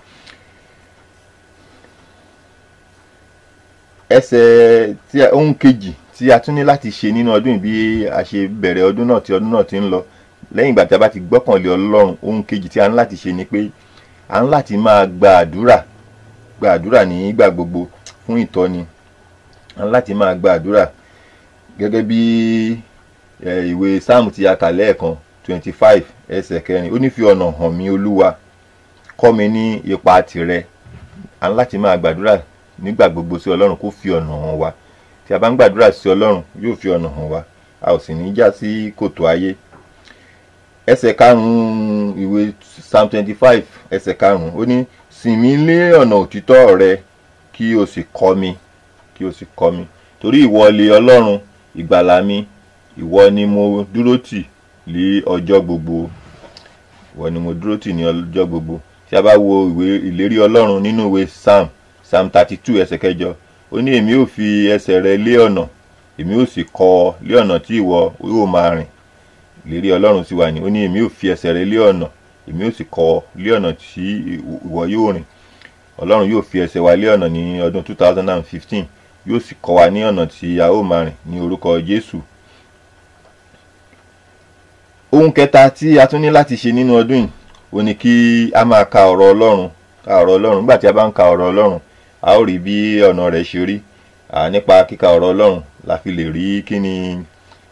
Ohun kejì tí a tún ní láti ṣe nínú ọdún bí a ṣe bẹ̀rẹ̀ ọdún náà tí ọdún náà ti ń lọ, lẹ́yìn ìgbà tí a bá ti gbọ́kànlé Ọlọ́run, ohun kejì tí a ní láti ṣe ni pé a ní láti máa gba àdúrà ní ìgbà gbogbo fún ìtọ́ni. A ní láti máa gba àdúrà gẹ́gẹ́ bí ìwé Sáàmù tí a kà lẹ́ẹ̀kan 25 ẹsẹ̀ 4 ó ní fi ọ̀nà hàn mí Olúwa, kọ́ mi ní ipa tìrẹ. A ní láti máa gbàdúrà nígbà gbogbo sí Ọlọ́run kó fi ọ̀nà hàn wá. Tí a bá ń gbàdúrà sí Ọlọ́run yóò fi ọ̀nà hàn wá, a ò sì ní já sí kòtò ayé. Ẹsẹ̀ 5 ìwé Psalm 25 ẹsẹ̀ 5 ó ní sìn mí lé ọ̀nà òtítọ́ rẹ kí o sì kọ́ mi, torí ìwọ lé Ọlọ́run ìgbàlà mi, ìwọ ni mo dúró tì ní ọjọ́ gbogbo. Tí a bá wo ìwé ìlérí Ọlọ́run nínú ìwé Psalm 32 ẹsẹ̀ 8 ó ní èmi ò fi ẹsẹ̀ rẹ lé ọ̀nà, èmi ò sì kọ́ ọ lé ọ̀nà tí ìwọ yóò máa rìn. Ìlérí Ọlọ́run sì wà ní ó ní èmi ò fi ẹsẹ̀ rẹ lé ọ̀nà, èmi ò sì kọ́ ọ lé ọ̀nà tí ìwọ yóò rìn. Ọlọ́run yóò fi ẹsẹ̀ wa lé ọ̀nà ní ọdún 2015, yóò sì kọ́ wa ní ọ̀nà tí a ó máa rìn ní orúkọ Jésù. Ohun kẹta tí a tún ní láti ṣe nínú ọdún yìí ó ní kí a máa ka ọ̀rọ̀ Ọlọ́run. Nígbà tí a bá ń ka ọ̀rọ̀ Ọlọ́run a ó rí bí ọ̀nà rẹ̀ ṣe rí. Nípa kíka ọ̀rọ̀ Ọlọ́run la fi lè rí kí ni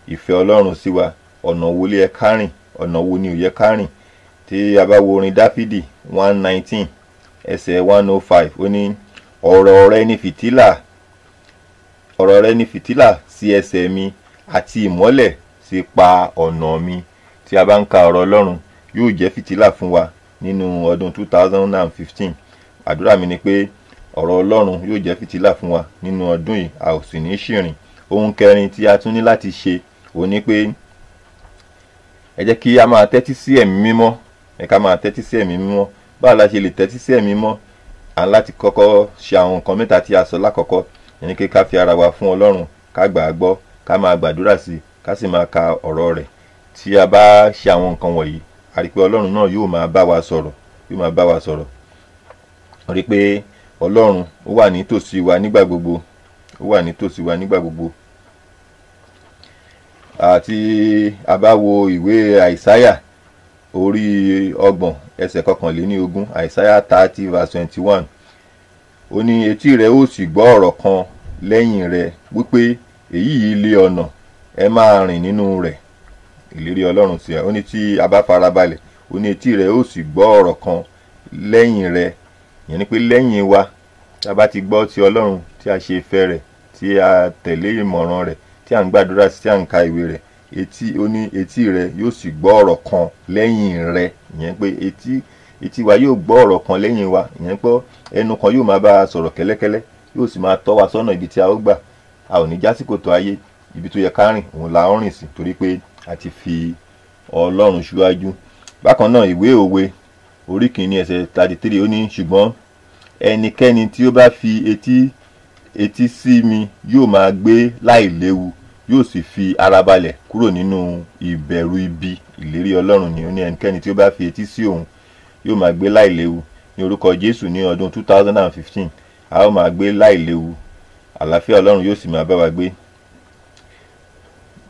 ìfẹ́ Ọlọ́run sí wa, ọ̀nà wo ló yẹ ká rìn, ọ̀nà wo ni ò yẹ ká rìn. Tí a bá wo orin Dáfídì 119 ẹsẹ̀ 105 ó ní ọ̀rọ̀ rẹ ni fìtílà sí ẹsẹ̀ mi àti ìmọ́lẹ̀ sí pa ọ̀nà mi. Tí a bá ń ka ọ̀rọ̀ Ọlọ́run yóò jẹ́ fìtílà fún wa nínú ọdún 2015. Àdúrà mi ni pé ọ̀rọ̀ Ọlọ́run yóò jẹ́ fìtílà fún wa nínú ọdún yìí, a ò sì ní ṣìrìn. Ohun kẹrin tí a tún ní láti ṣe ó ní pé ẹ jẹ́ kí a máa tẹ́tí sí ẹ̀mí mímọ́. Báwo la ṣe lè tẹ́tí sí ẹ̀mí mímọ́? À ń láti kọ́kọ́ ṣe àwọn nǹkan mẹ́ta tí a sọ lákọ̀ọ́kọ́. Ẹni pé ká fi ara wa fún Ọlọ́run, ká gbà á gbọ́, ká máa gbàdúrà sí i, ká sì máa ka ọ̀rọ̀ rẹ̀. Tí a bá ṣe àwọn nǹkan wọ̀nyí a rí pé Ọlọ́run náà yóò máa bá wa sọ̀rọ̀. A rí pé Ọlọ́run ó wà nítòsí wa nígbà gbogbo. Àti a bá wo ìwé Àìsáyà orí 30 ẹsẹ̀ 21 Àìsáyà 30 verse 21 ó ní etí rẹ ó sì gbọ́ ọ̀rọ̀ kan lẹ́yìn rẹ̀ wípé èyí yìí lé ọ̀nà, ẹ máa rìn nínú rẹ̀. Ìlérí Ọlọ́run sí ó ní tí a bá farabalẹ̀ ó ní etí rẹ ó sì gbọ́ ọ̀rọ̀ kan lẹ́yìn rẹ̀. Ìyẹn ni pé lẹ́yìn wa tí a bá ti gbọ́ ti Ọlọ́run, tí a ṣe ìfẹ́ rẹ̀, tí a tẹ̀lé ìmọ̀ràn rẹ̀, tí a ń gbàdúrà sí, tí a ń ka ìwé rẹ̀, etí rẹ yóò sì gbọ́ ọ̀rọ̀ kan lẹ́yìn rẹ̀. Ìyẹn pé etí wa yóò gbọ́ ọ̀rọ̀ kan lẹ́yìn wa, ìyẹn pé ẹnu kan yóò máa bá a sọ̀rọ̀ kẹ́lẹ́kẹ́lẹ́, yóò sì máa tọ́ wa sọ́nà ibi tí a ó gbà. A ò ní já sí kòtò ayé, ibi tó yẹ ká rìn òun la ó rìn sí, torí pé a ti fi Ọlọ́run ṣíwájú. Bákan náà ìwé òwe orí kìíní ẹsẹ̀ 33 ó ní, ṣùgbọ́n ẹnikẹ́ni tí ó bá fi etí sí mi yóò máa gbé láìléwu, yóò sì fi ara balẹ̀ kúrò nínú ìbẹ̀rù ibi. Ìlérí Ọlọ́run ni ó ní ẹnikẹ́ni tí ó bá fi etí sí òun yóò máa gbé láìléwu. Ní orúkọ Jésù ní ọdún 2015 a ó máa gbé láìléwu, àlàáfíà Ọlọ́run yóò sì máa bá wa gbé.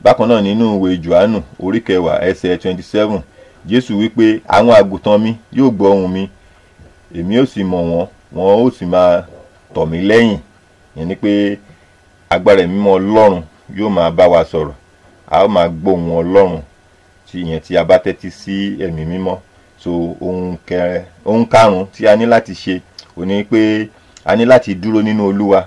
Bákan náà nínú ìwé Jòhánù orí 10 ẹsẹ̀ 27 Jésù wípé àwọn àgùntàn mi yóò gbọ́ ohùn mi, èmi ó sì mọ̀ wọ́n, wọn ó sì máa tọ̀ mí lẹ́yìn. Ìyẹn ni pé agbára ẹ̀mí mímọ́ Ọlọ́run yóò máa bá wa sọ̀rọ̀, a ó máa gbóhùn Ọlọ́run tí a bá tẹ́tí sí ẹ̀mí mímọ́. So ohun karùn-ún tí a ní láti ṣe ó ní pé a ní láti dúró nínú Olúwa.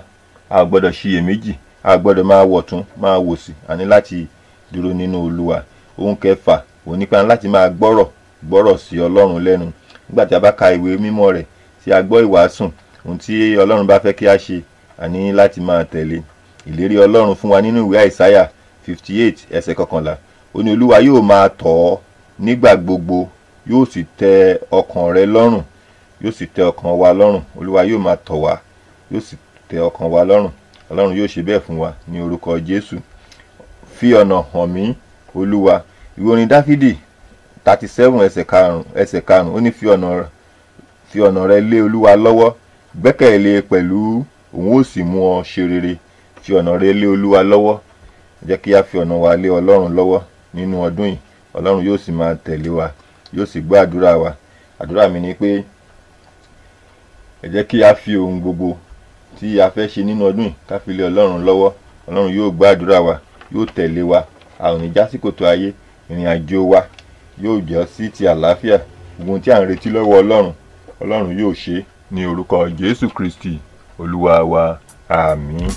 A ò gbọ́dọ̀ ṣiyèméjì, a ò gbọ́dọ̀ máa wọ̀tún máa wòsì, a ní láti dúró nínú Olúwa. Ohun kẹfà ó ní pé a ní láti máa gbọ́rọ̀ sí Ọlọ́run lẹ́nu. Nígbà tí a bá ka ìwé mímọ́ rẹ̀ tí a gbọ́ ìwàásù, ohun tí Ọlọ́run bá fẹ́ kí a ṣe, a ní láti máa tẹ̀lé. Ìlérí Ọlọ́run fún wa nínú ìwé Àìsáyà 58 ẹsẹ̀ 11 ó ní Olúwa yóò máa tọ̀ ọ́ nígbà gbogbo, yóò sì tẹ́ ọkàn rẹ lọ́rùn, yóò sì tẹ́ ọkàn wa lọ́rùn. Olúwa yóò máa tọ̀ wá, yóò sì tẹ́ ọkàn wa lọ́rùn. Ọlọ́run yóò ṣe bẹ́ẹ̀ fún wa ní orúkọ Jésù. Fi ọ̀nà hàn mí Olúwa. Ìwé orin Dáfídì 37 ẹsẹ̀ 5 ó ní fi ọ̀nà rẹ lé Olúwa lọ́wọ́, gbẹ́kẹ̀lé pẹ̀lú, òun ó sì mú ọ ṣe rere. Fi ọ̀nà rẹ lé Olúwa lọ́wọ́. Jẹ́ kí a fi ọ̀nà wa lé Ọlọ́run lọ́wọ́ nínú ọdún yìí. Ọlọ́run yóò sì máa tẹ̀lé wa, yóò sì gbọ́ àdúrà wa. Àdúrà mi ni pé ẹ jẹ́ kí a fi ohun gbogbo tí a fẹ́ ṣe nínú ọdún yìí ká fi lé Ọlọ́run lọ́wọ́. Ọlọ́run yóò gbọ́ àdúrà wa, yóò tẹ̀lé wa. A ò ní já sí kòtò ayé. Ìrìn àjò wa yóò jẹ́ sí ti àlàáfíà. Ohun tí à ń retí lọ́wọ́ Ọlọ́run yóò ṣe ní orúkọ Jésù Kristi Olúwa wa. Àmín.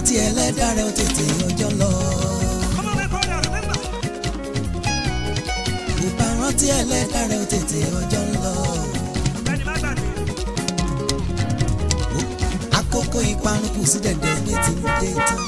rántí ẹlẹ́dàá rẹ̀ ó tètè ọjọ́ lọ. Bó bá rántí ẹlẹ́dàá rẹ̀ ó tètè ọjọ́ lọ. Àkókò ìparun kù sí dẹ̀dẹ̀ ní ti ń dé tán.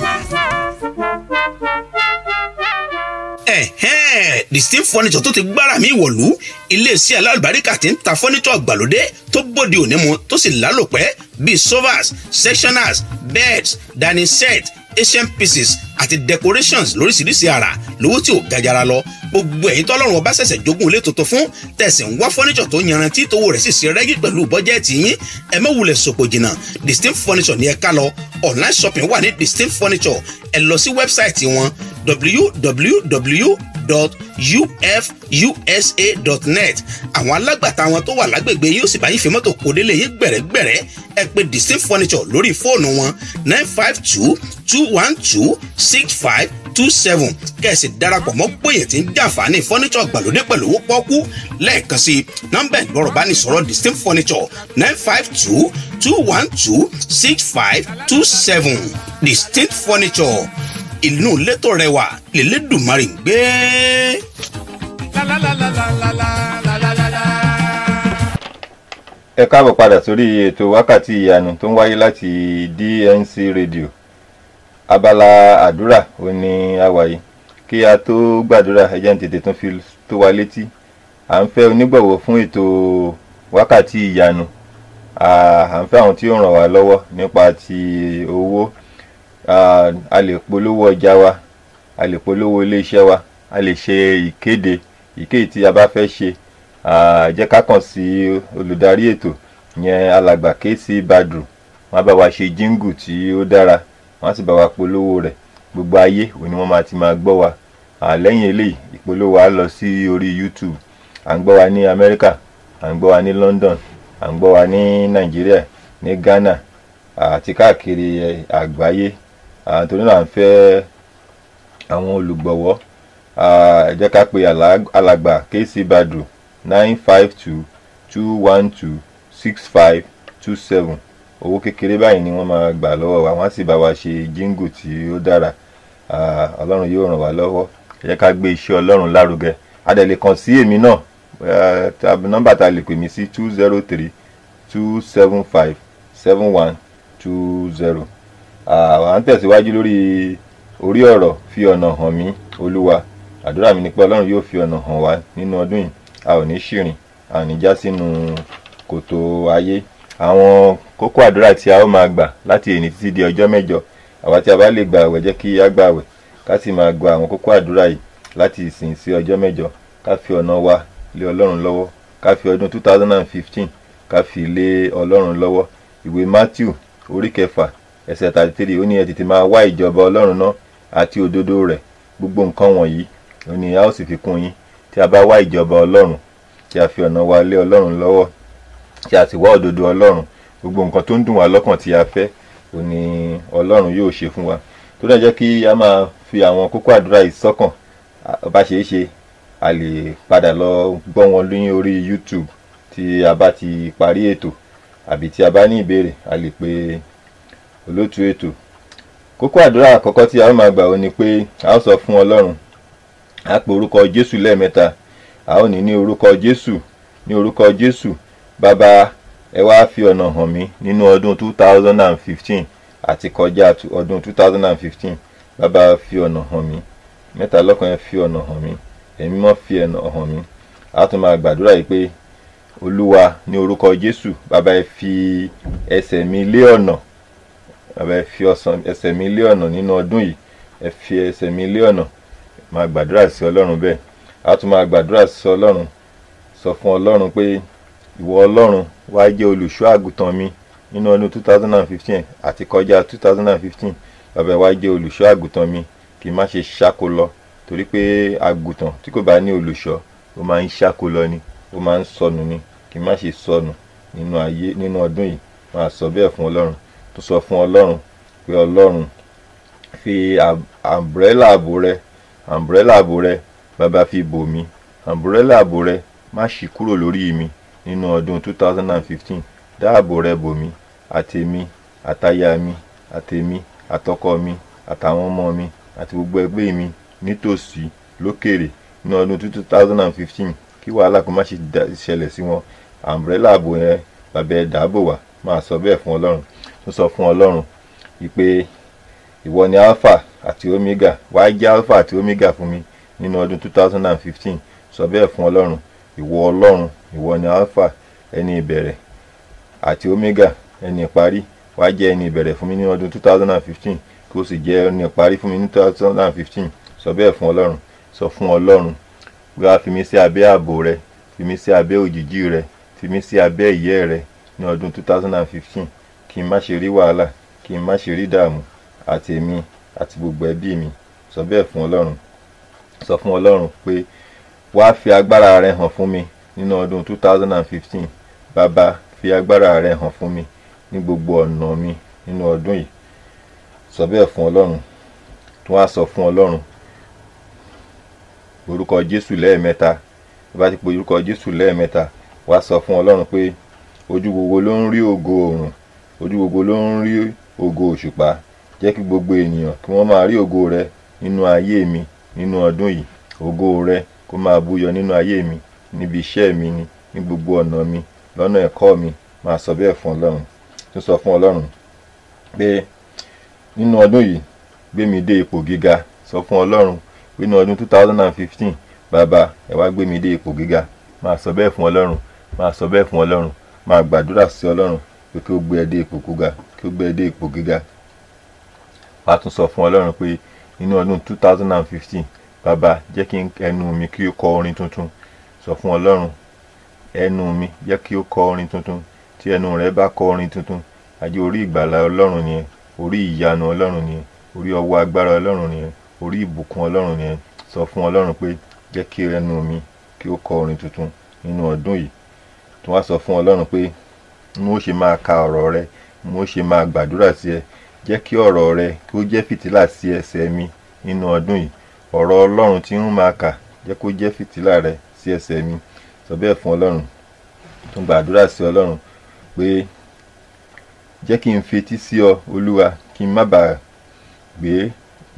The Steam Furniture tó ti gbára mi wọ̀lú iléeṣẹ́ alálùbáríkà tí ń ta fọ́nítọ̀ àgbàlódé tó bóde òní mu tó sì lálòpẹ́ bíi sofas, sectionals, beds, dining set, Asian pieces àti decorations lóríṣiríṣi àrà lówó tí ò gajara lọ. Gbogbo ẹ̀yin tọ́lọ́run ọba ṣẹ̀ṣẹ̀ jogún ilé tuntun fún tẹ̀sí ń wá fọ́nítọ̀ tó yanrantí tówó rẹ̀ sì ṣe rẹ́gí pẹ̀lú bọ́jẹ́ẹ̀tì yín ẹ má wulẹ̀ sòpò jìnnà The Steam Furniture ní ẹ ká lọ. Online shopping wà ní The Steam Furniture ẹ lọ sí wẹ́bsáìtì wọn www.ufusa.net. àwọn alágbàtà wọn tó wà lágbègbè yóò sì bá yín fi mọ́tò kó délé yín gbẹ̀rẹ́gbẹ̀rẹ́ ẹ pè The Steam Furniture lórí fóònù wọn 952-212-6527 kẹ̀sì darapọ̀ mọ́ gbòyè tí ń jàǹfààní fọ́nítọ̀ gbàlódé pẹ̀lú owó pọ́kú lẹ́ẹ̀kan sí nọ́mbà ìgbọ́rọ̀ bá ní sọ̀rọ̀ The Steam Furniture 952-212-6527 The Steam Furniture inú létò rẹwà lélẹ́dùmarè ń gbé. ẹ káàbọ̀ padà sórí ètò wákàtí ìyanu tó ń wáyé láti DNC Radio. Abala àdúrà ó ní àwàyé kí a tó gbàdúrà ẹ jẹ́ n tètè tún fi tó wa létí à ń fẹ́ onígbọ̀wọ́ fún ètò wákàtí ìyanu. À ń fẹ́ àwọn tí ó ràn wá lọ́wọ́ nípa ti owó. A lè polówó ọjà wa, a lè polówó iléeṣẹ́ wa, a lè ṣe ìkéde tí a bá fẹ́ ṣe. Jẹ́ ká kàn sí olùdarí ètò yẹn alàgbà KC Badru. Wọ́n á bá wa ṣe jíngù tí ó dára, wọ́n á sì bá wa polówó rẹ̀. Gbogbo ayé òní wọ́n máa ti máa gbọ́ wa. Lẹ́yìn eléyìí ìpolówó á lọ sí orí YouTube. À ń gbọ́ wa ní Amẹ́ríkà, à ń gbọ́ wa ní London, à ń gbọ́ wa ní Nàìjíríà, ní Ghana àti káàkiri àgbáyé. Torí náà à ń fẹ́ àwọn olùgbọ̀wọ́. Ẹ jẹ́ ká pe alàgbà KC Badru 952-212-6527. owó kékeré báyìí ni wọ́n máa gbà lọ́wọ́ wa, wọ́n á sì bá wa ṣe jíngù tí ó dára. Ọlọ́run yóò ràn wá lọ́wọ́. Ẹ jẹ́ ká gbé iṣẹ́ Ọlọ́run lárugẹ. A dẹ̀ lè kàn sí èmi náà. Nọ́mbà tá a lè pè mí sí 203-275-7120. À ń tẹ̀síwájú lórí orí ọ̀rọ̀ fi ọ̀nà hàn mí Olúwa. Àdúrà mi ni pé Ọlọ́run yóò fi ọ̀nà hàn wá nínú ọdún yìí. A ò ní ṣìrìn, a ò ní já sínú kòtò ayé. Àwọn kókó àdúrà tí a ó máa gbà láti èní títí di ọjọ́ mẹ́jọ. Àwa tí a bá lè gba àwẹ̀ jẹ́ kí a gba àwẹ̀ ká sì máa gba àwọn kókó àdúrà yìí láti ìsìn sí ọjọ́ mẹ́jọ. Ká fi ọ̀nà wa lé Ọlọ́run lọ́wọ́. Ká fi ọdún 2015 ká fi lé Ọlọ́run lọ́wọ́. Ìwé Matthew orí 6 ẹsẹ̀ 33 ó ní ẹ tètè máa wá ìjọba Ọlọ́run náà àti òdodo rẹ̀. Gbogbo nǹkan wọ̀nyí ó ní a ó sì fi kún yín. Tí a bá wá ìjọba Ọlọ́run, tí a fi ọ̀nà wa lé Ọlọ́run lọ́wọ́, tí a sì wá òdodo Ọlọ́run, gbogbo nǹkan tó ń dùn wá lọ́kàn tí a fẹ́ ó ní Ọlọ́run yóò ṣe fún wa. Tó dẹ̀ jẹ́ kí a máa fi àwọn kókó àdúrà yìí sọ́kàn. Bá ṣe é ṣe a lè padà lọ gbọ́ wọn ní orí YouTube tí a bá ti parí ètò, àbí tí a bá ní ìbéèrè a lè pe olóòtú ètò. Kókó àdúrà àkọ́kọ́ tí a ó máa gbà ó ní pé a ó sọ fún Ọlọ́run. A pe orúkọ Jésù lẹ́ẹ̀mẹ́ta. A ó ní orúkọ Jésù, ní orúkọ Jésù. Bàbá ẹ wá fi ọ̀nà hàn mí nínú ọdún 2015 àti kọjá ọdún 2015. Bàbá fi ọ̀nà hàn mí. Mẹ́ta lọ́kan ẹ fi ọ̀nà hàn mí. Ẹ̀mí mọ́ fi ọ̀nà hàn mí. A tún máa gbàdúrà yìí pé Olúwa ní orúkọ Jésù. Bàbá ẹ fi ẹsẹ̀ mi lé ọ̀nà. Bàbá ẹ fi ẹsẹ̀ mi lé ọ̀nà nínú ọdún yìí. Ẹ fi ẹsẹ̀ mi lé ọ̀nà. Máa gbàdúrà sí Ọlọ́run bẹ́ẹ̀. A tún máa gbàdúrà sí Ọlọ́run. Sọ fún Ọlọ́run pé ìwọ Ọlọ́run wá jẹ́ olùṣọ́ àgùntàn mi nínú ọdún 2015 àti kọjá 2015. Bàbá wá jẹ́ olùṣọ́ àgùntàn mi kí n má ṣe ṣáko lọ, torí pé àgùntàn tí kò bá ní olùṣọ́ ó máa ń ṣáko lọ ni, ó máa ń sọnù ni. Kí n má ṣe sọnù nínú ọdún yìí. Máa sọ bẹ́ẹ̀ fún Ọlọ́run. Tó sọ fún Ọlọ́run pé Ọlọ́run fi àmbrẹ́là ààbò rẹ bàbá fi bò mí. Àmbrẹ́là ààbò rẹ má ṣí kúrò lórí mi nínú ọdún 2015. Dáàbò rẹ bò mí, àtèmi, àtaya mi, àtèmi, àtọkọ mi àtàwọn ọmọ mi àti gbogbo ẹgbẹ́ mi nítòsí lókèrè ní ọdún 2015 kí wàhálà kó má ṣe ṣẹlẹ̀ sí wọn. àmbrẹ́là ààbò yẹn bàbá ẹ̀ dáàbò wá, máa sọ bẹ́ẹ̀ fún Ọlọ́run. tó sọ fún Ọlọ́run wípé ìwọ ni alpha àti omega, wàá jẹ́ alpha àti omega fún mi nínú ọdún 2015. sọ bẹ́ẹ̀ fún Ọlọ́run. ìwọ Ọlọ́run, ìwọ ni alpha ẹni ìbẹ̀rẹ̀ àti omega ẹni ìparí, wàá jẹ́ ẹni ìbẹ̀rẹ̀ fún mi ní ọdún 2015 kí ó sì jẹ́ ẹni ìparí fún mi ní 2015. sọ bẹ́ẹ̀ fún Ọlọ́run. sọ fún Ọlọ́run wá fi mí sí abẹ́ ààbò rẹ, fi mí sí abẹ́ òjìji rẹ, fi mí sí abẹ́ ìyẹ́ rẹ ní ọdún 2015 kí n má ṣe rí wàhálà, kí n má ṣe rí dààmú àti èmi àti gbogbo ẹbí mi. sọ bẹ́ẹ̀ fún Ọlọ́run. sọ fún Ọlọ́run pé wá fi agbára rẹ hàn fún mi nínú ọdún 2015. bàbá fi agbára rẹ hàn fún mi ní gbogbo ọ̀nà mi nínú ọdún yìí. sọ bẹ́ẹ̀ fún Ọlọ́run. tó wá sọ fún Ọlọ́run orúkọ Jésù lẹ́ẹ̀mẹ́ta. bá ti pe orúkọ Jésù lẹ́ẹ̀mẹ́ta, wá sọ fún Ọlọ́run pé ojú gbogbo ló ń rí ògo oòrùn, ojú gbogbo ló ń rí ògo òṣùpá. jẹ́ kí gbogbo ènìyàn kí wọ́n máa rí ògo rẹ nínú ayé mi nínú ọdún yìí. ògo rẹ kó máa búyọ nínú ayé mi, níbi iṣẹ́ mi ni, ní gbogbo ọ̀nà mi, lọ́nà ẹ̀kọ́ mi. máa sọ bẹ́ẹ̀ fún Ọlọ́run. tó sọ fún Ọlọ́run pé nínú ọdún yìí gbé mi dé ipò gíga. sọ fún Ọlọ́run pé nínú ọdún 2015 bàbá ẹ wá gbé mi dé ipò gíga. máa sọ bẹ́ẹ̀ fún Ọlọ́run. máa sọ bẹ́ẹ̀ fún Ọlọ́run. máa gbàdúrà sí Ọlọ́run pé kí ó gbé ẹ dé ipò gíga, kí ó gbé ẹ dé ipò gíga. wàá tún sọ fún Ọlọ́run pé nínú ọdún 2015 bàbá jẹ́ kí ẹnu mi kí ó kọ orin tuntun. sọ fún Ọlọ́run ẹnu mi jẹ́ kí ó kọ orin tuntun. tí ẹnu rẹ bá kọ orin tuntun, ajé orí ìgbàlà Ọlọ́run nìyẹn, orí ìyanu Ọlọ́run nìyẹn, orí ọwọ́ agbára Ọlọ́run nìyẹn, orí ìbùkún Ọlọ́run nìyẹn. sọ fún Ọlọ́run pé jẹ́ kí ẹnu mi kí ó kọ orin tuntun nínú ọdún yìí. tó wá sọ fún Ọlọ́run pé mo ṣe máa ka ọ̀rọ̀ rẹ, mo ṣe máa gbàdúrà sí ẹ. jẹ́ kí ọ̀rọ̀ rẹ kí ó jẹ́ fìtílà sí ẹsẹ̀ mi nínú ọdún yìí. ọ̀rọ̀ Ọlọ́run tí ń máa kà jẹ́ kó jẹ́ fìtílà rẹ sí ẹsẹ̀ mi. sọ bẹ́ẹ̀ fún Ọlọ́run. tún gbàdúrà sí Ọlọ́run pé jẹ́ kí n fetí sí ọ Olúwa, kí n má bàa gbé,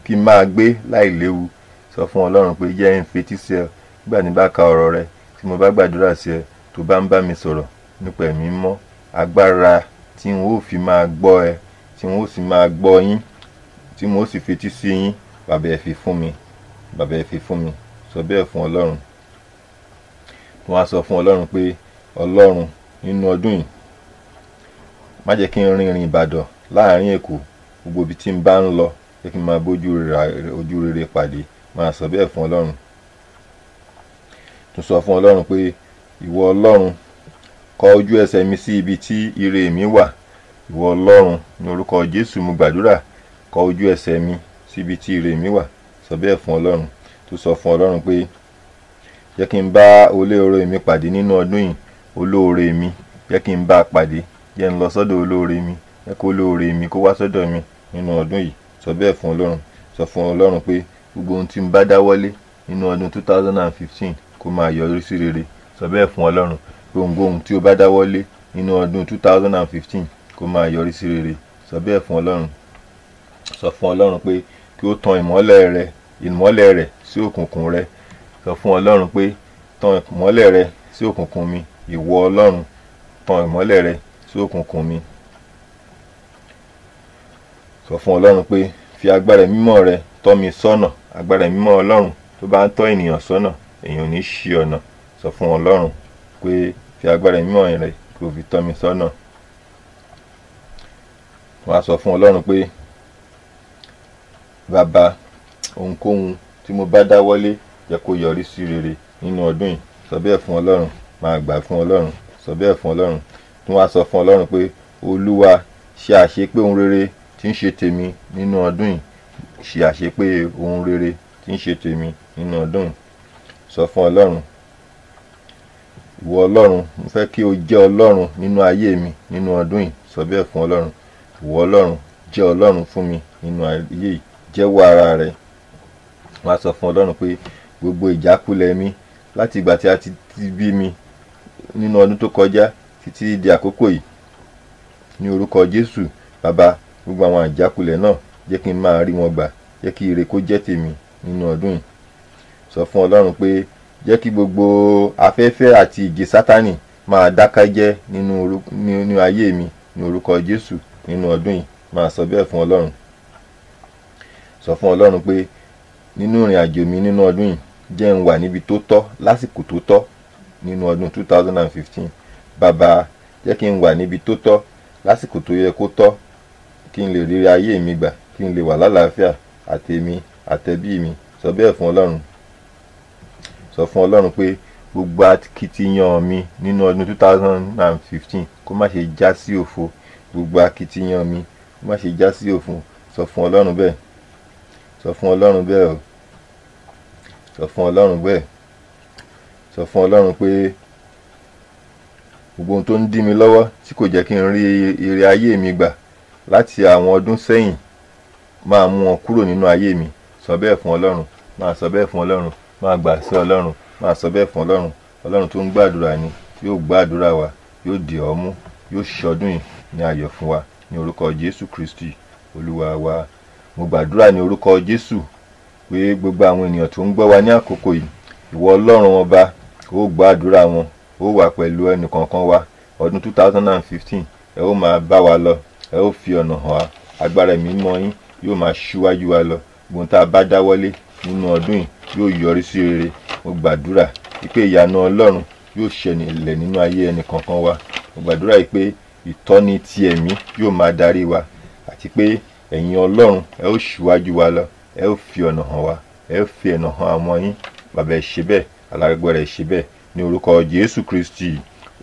kí n máa gbé láìléwu. sọ fún Ọlọ́run pé jẹ́ n fetí sí ọ nígbà tí bá ka ọ̀rọ̀ rẹ, tí mo bá gbàdúrà sí ẹ, tó bá ń bá mi sọ̀rọ̀ nípa ẹ̀mí mọ́. agbára tí n ó fi máa gbọ́ ẹ, tí n ó sì máa gbọ́ yín, tí mo sì fetí sí yín, bàbá ẹ fi fún mi, bàbá ẹ fi fún mi. sọ bẹ́ẹ̀ fún Ọlọ́run. wọ́n á sọ fún Ọlọ́run pé Ọlọ́run nínú ọdún yìí má jẹ́ kí n rin ìrìn Ìbàdàn láàrin Èkó. gbogbo ibi tí n bá ń lọ jẹ́ kí n máa bójú ojú rere pàdé. máa sọ bẹ́ẹ̀ fún Ọlọ́run. tún sọ fún Ọlọ́run pé ìwọ Ọlọ́run kọ ojú ẹsẹ̀ mi sí ibi tí ire mi wà. ìwọ Ọlọ́run ní orúkọ Jésù mo gbàdúrà, kọ ojú ẹsẹ̀ mi sí ibi tí ire mi wà. sọ bẹ́ẹ̀ fún Ọlọ́run. tún sọ fún Ọlọ́run pé jẹ́ kí n bá olóore mi pàdé nínú ọdún yìí. olóore mi jẹ́ kí n bá a pàdé, jẹ́ n lọ sọ́dọ̀ olóore mi, jẹ́ kó olóore mi kó wá sọ́dọ̀ mi nínú ọdún yìí. sọ bẹ́ẹ̀ fún Ọlọ́run. sọ fún Ọlọ́run pé gbogbo ohun tí n bá dáwọ́lé nínú ọdún 2015 kó máa yọrí sí rere. sọ bẹ́ẹ̀ fún Ọlọ́run pé ohun tí o bá dáwọ́lé nínú ọdún 2015 kó máa yọrí sí rere. sọ bẹ́ẹ̀ fún Ọlọ́run. sọ fún Ọlọ́run pé kí ó tan ìmọ́lẹ̀ rẹ̀ sí òkùnkùn rẹ. sọ fún Ọlọ́run pé tan ìmọ́lẹ̀ rẹ sí òkùnkùn mi. ìwọ Ọlọ́run tan ìmọ́lẹ̀ rẹ sí òkùnkùn mi. sọ fún Ọlọ́run pé fi agbára mímọ́ rẹ tọ́ mi sọ́nà. agbára mímọ́ Ọlọ́run tó bá ń tọ́ ènìyàn sọ́nà, èèyàn ò ní ṣì ọ̀nà. sọ fún Ọlọ́run pé fi agbára mímọ́ rẹ kí o fi tọ́ mi sọ́nà. wọ́n á sọ fún Ọlọ́run pé bàbá ohunkóhun tí mo bá dáwọ́lé jẹ́ kó yọrí sí rere nínú ọdún yìí. sọ bẹ́ẹ̀ fún Ọlọ́run. máa gbà fún Ọlọ́run. sọ bẹ́ẹ̀ fún Ọlọ́run. tún wá sọ fún Ọlọ́run pé Olúwa ṣe àṣepé ohun rere tí ń ṣe tèmi nínú ọdún yìí. ṣe àṣepé ohun rere tí ń ṣe tèmi nínú ọdún yìí. sọ fún Ọlọ́run. ìwọ Ọlọ́run mo fẹ́ kí o jẹ́ Ọlọ́run nínú ayé mi nínú ọdún yìí. sọ bẹ́ẹ̀ fún Ọlọ́run. ìwọ Ọlọ́run jẹ́ Ọlọ́run fún mi nínú ayé yìí. jẹ́wọ́ ara rẹ. wọ́n á sọ fún Ọlọ́run pé gbogbo ìjákulẹ̀ mi láti ìgbà tí a ti bí mi nínú ọdún tó kọjá títí di àkókò yìí, ní orúkọ Jésù bàbá, gbogbo àwọn ìjákulẹ̀ náà jẹ́ kí n máa rí wọn gbà, jẹ́ kí ire kó jẹ́ tèmi nínú ọdún yìí. Sọ fún Ọlọ́run pé jẹ́ kí gbogbo afẹ́fẹ́ àti ìjì Sátánì máa dákẹ́jẹ́ nínú ayé mi ní orúkọ Jésù nínú ọdún yìí. Máa sọ bẹ́ẹ̀ fún Ọlọ́run. Sọ fún Ọlọ́run pé nínú ìrìn àjò mi nínú ọdún yìí jẹ́ n wà níbi tó tọ́ lásìkò tó tọ́ nínú ọdún 2015. Bàbá jẹ́ kí n wà níbi tó tọ́ lásìkò tó yẹ kó tọ́, kí n lè rí ayé mi gbà, kí n lè wà lálàáfíà àtèmi àtẹbí mi. Sọ bẹ́ẹ̀ fún Ọlọ́run. Sọ fún Ọlọ́run pé gbogbo akitiyan mi nínú ọdún 2015 kó má ṣe já sí òfo. Gbogbo akitiyan mi kó má ṣe já sí òfo. Sọ fún Ọlọ́run bẹ́ẹ̀. Sọ fún Ọlọ́run bẹ́ẹ̀ o. Sọ fún Ọlọ́run bẹ́ẹ̀. Sọ fún Ọlọ́run pé gbogbo ohun tó ń dí mi lọ́wọ́ tí kò jẹ́ kí n rí ire ayé mi gbà láti àwọn ọdún sẹ́yìn máa mú wọn kúrò nínú ayé mi. Sọ bẹ́ẹ̀ fún Ọlọ́run. Máa sọ bẹ́ẹ̀ fún Ọlọ́run. Máa gbà sí Ọlọ́run. Máa sọ bẹ́ẹ̀ fún Ọlọ́run. Ọlọ́run tó ń gbàdúrà ni yóò gbàdúrà wa, yóò dì ọ́ mú, yóò ṣọdún yìí ní ayọ̀ fún wa ní orúkọ Jésù Kristi Olúwa wa. Mo gbàdúrà ní orúkọ Jésù pé gbogbo àwọn ènìyàn tó ń gbọ́ wa ní àkókò yìí, ìwọ Ọlọ́run ọba ó gbàdúrà wọn, ó wà pẹ̀lú ẹnì kọ̀ọ̀kan wa. Ọdún 2015 ẹ ó máa bá wa lọ, ẹ ó fi ọ̀nà hàn wá, agbára ẹ̀mí mímọ́ yín yóò máa ṣíwájú wa lọ. Gbogbo tá a bá dáwọ́lé nínú ọdún yìí yóò yọrí sí rere. Mo gbàdúrà pé ìyanu Ọlọ́run yóò ṣẹlẹ̀ nínú ayé ẹnì kọ̀ọ̀kan wa. Mo gbàdúrà pé ìtọ́ni ti ẹ̀mí yóò máa darí wa, àti pé ẹ̀yin Ọlọ́run ẹ ó ṣíwájú wa lọ, ẹ ó fi ọ̀nà hàn wá, ẹ ó fi ọ̀nà hàn àwọn yín. Bàbá ẹ ṣe bẹ́ẹ̀, alágbára ẹ ṣe bẹ́ẹ̀ ní orúkọ Jésù Kristi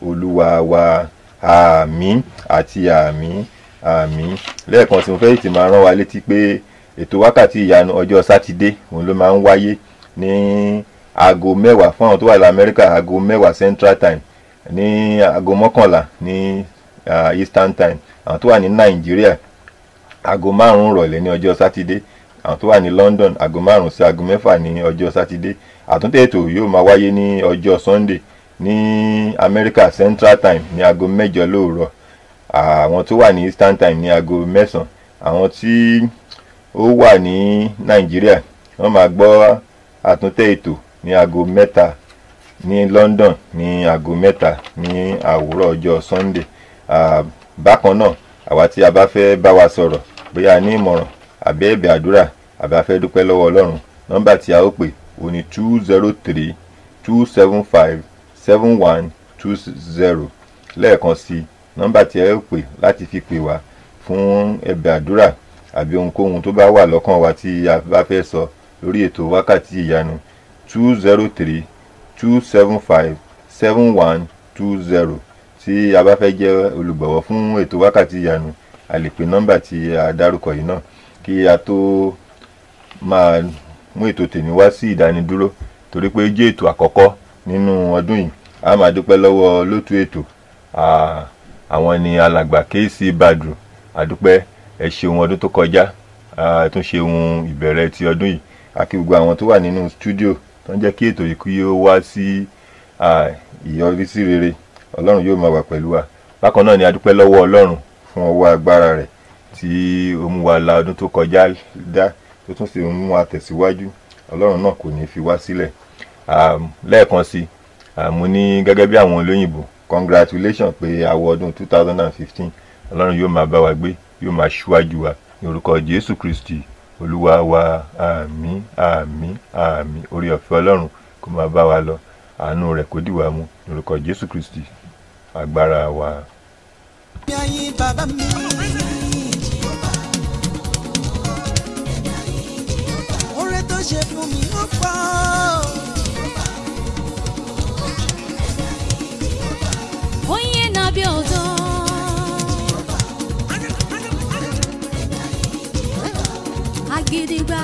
Olúwa wa. Àmín àti àmín àmín. Lẹ́ẹ̀kan tí mo fẹ́ ti máa rán wa létí pé ètò wákàtí ìyanu ọjọ́ Sátidé òun ló máa ń wáyé ní aago 10 fún àwọn tó wà ní Amẹ́ríkà, aago 10 Central Time, ní aago 11 ní Eastern Time. Àwọn tó wà ní Nàìjíríà aago 5 ìrọ̀lẹ́ ní ọjọ́ Sátidé. Àwọn tó wà ní London aago 5 sí aago 6 ní ọjọ́ Sátidé. Àtúntẹ̀ ètò yóò máa wáyé ní ọjọ́ Sunday ní Amẹ́ríkà Central Time ní aago 6 lóòrọ̀. Àwọn tó wà ní Eastern Time ní aago 9. Àwọn tí ó wà ní Nàìjíríà wọ́n máa gbọ́ àtúntẹ̀ ètò ní aago 3 ní London ní aago 3 ní àwòrán ọjọ́ Sunday. Bákan náà àwa tí a bá fẹ́ bá wa sọ̀rọ̀ bóyá ní ìmọ̀ràn àbí ẹ̀bẹ̀ àdúrà àbí a fẹ́ dúpẹ́ lọ́wọ́ Ọlọ́run, nọ́mbà tí a ó pè ó ní 203-275-7120. Lẹ́ẹ̀kan sí nọ́mbà tí a ó pè láti fi pè wá fún ẹ̀bẹ̀ àdúrà àbí ohunkóhun tó bá wà lọ́kàn wa tí a bá fẹ́ sọ lórí ètò wákàtí ìyanu. 203-275-7120. Tí a bá fẹ́ jẹ́ olùgbọ̀wọ́ fún ètò wákàtí ìyanu, a lè pe nọ́mbà tí a dárúkọ yìí náà. Kí a tó máa mú ètò tèmi wá sí ìdánidúró, torí pé jẹ́ ètò àkọ́kọ́ nínú ọdún yìí, a máa dúpẹ́ lọ́wọ́ lótú ètò. Àwọn ni alàgbà KC Badru. Àdúpẹ́, ẹ ṣeun ọdún tó kọjá, ẹ tún ṣeun ìbẹ̀rẹ̀ ti ọdún yìí. A kí gbogbo àwọn tó wà nínú stúdíò tó ń jẹ́ kí ètò yìí kí ó wá sí ìyọrísí rere. Ọlọ́run yóò máa wà pẹ̀lú wa. Bákan náà ni a dúpẹ́ lọ́wọ́ Ọlọ́run fún ọwọ́ agbára rẹ̀ tí ó mú wa la ọdún tó kọjá dá, tó tún sì mú wa tẹ̀síwájú. Ọlọ́run náà kò ní fi wá sílẹ̀. Lẹ́ẹ̀kan sí mo ní gẹ́gẹ́ bí àwọn olóyìnbó, congratulations pé àwọ̀ ọdún 2015 Ọlọ́run yóò máa bá wa gbé, yóò máa ṣíwájú wa ní orúkọ Jésù Kristi Olúwa wa. Àmín àmín àmín. Orí ọ̀fẹ́ Ọlọ́run kó máa bá wa lọ, àánú rẹ̀ kó dì wá mú ní orúkọ Jésù Kristi agbára wa. Ayé bàbá mi. Oore tó ṣe fún mi ó pọ̀. Onye na-abịa ọzọ. Agidigba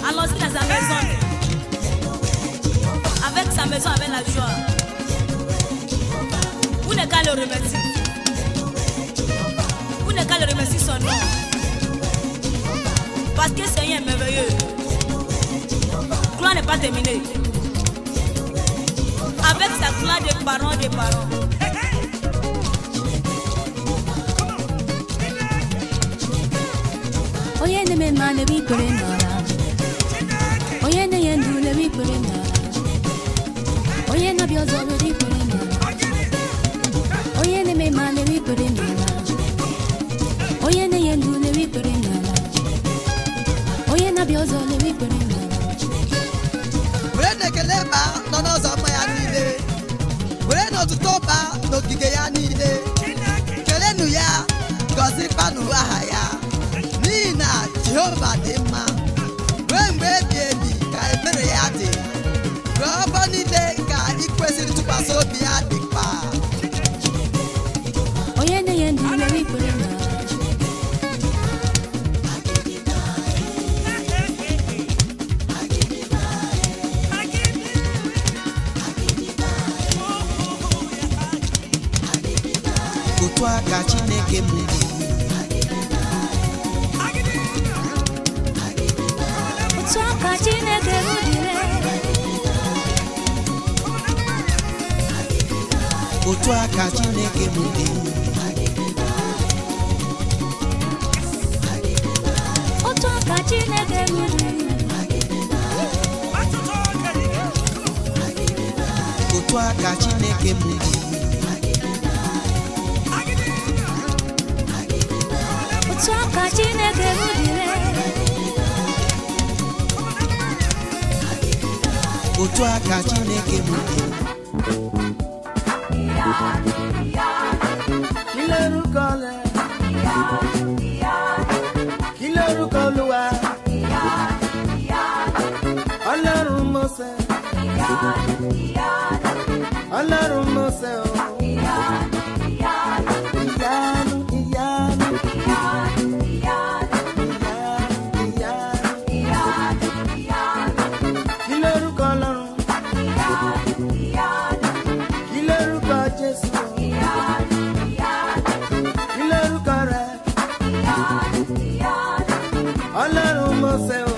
allons-y dans sa maison. Avec sa maison, avec la joie. Vous n'avez qu'à le remercier. Vous n'avez qu'à le remercier son nom. Parce que Seigneur est merveilleux. Gloire n'est pas terminée. Avec sa gloire des parents. Oye ne me mane bi perendara. Oye ne yendu le bi perendara. Oye na biozo le bi perendara. Oye ne me mane bi perendara. Oye ne yendu le bi perendara. Oye na biozo le bi perendara. Were keleba no no zo ma ya nile. Were no tutoba no gige ya nile. Kelenu ya gozi panu aha ya. Nina Jehovah dị mma. Wee mgbe ebi ka ebere ya dị. Rọbọ niile ka ikwesịrị tụkwasị obi ya dị mkpa. Oye ne yendu le bi perendara. Otu aka Chineke m dị. Otu aka Chineke m dịrị. Otu aka Chineke m dị. Otu aka Chineke m dịrị. Otu aka Chineke m dị. Otu aka Chineke m dịrị. Otu aka Chineke m dị. Kileruko Olúwa. Ọlọ́run Mósè. Ọlọ́run Mósè o. Ìyanu, ìyanu. Kileruko Ọlọ́run. Kileruko Jésù. Kileruko rẹ̀. Ọlọ́run Mósè o.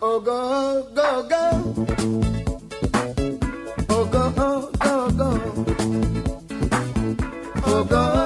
Ogo, go, go. Ogo, go, go. Ogo.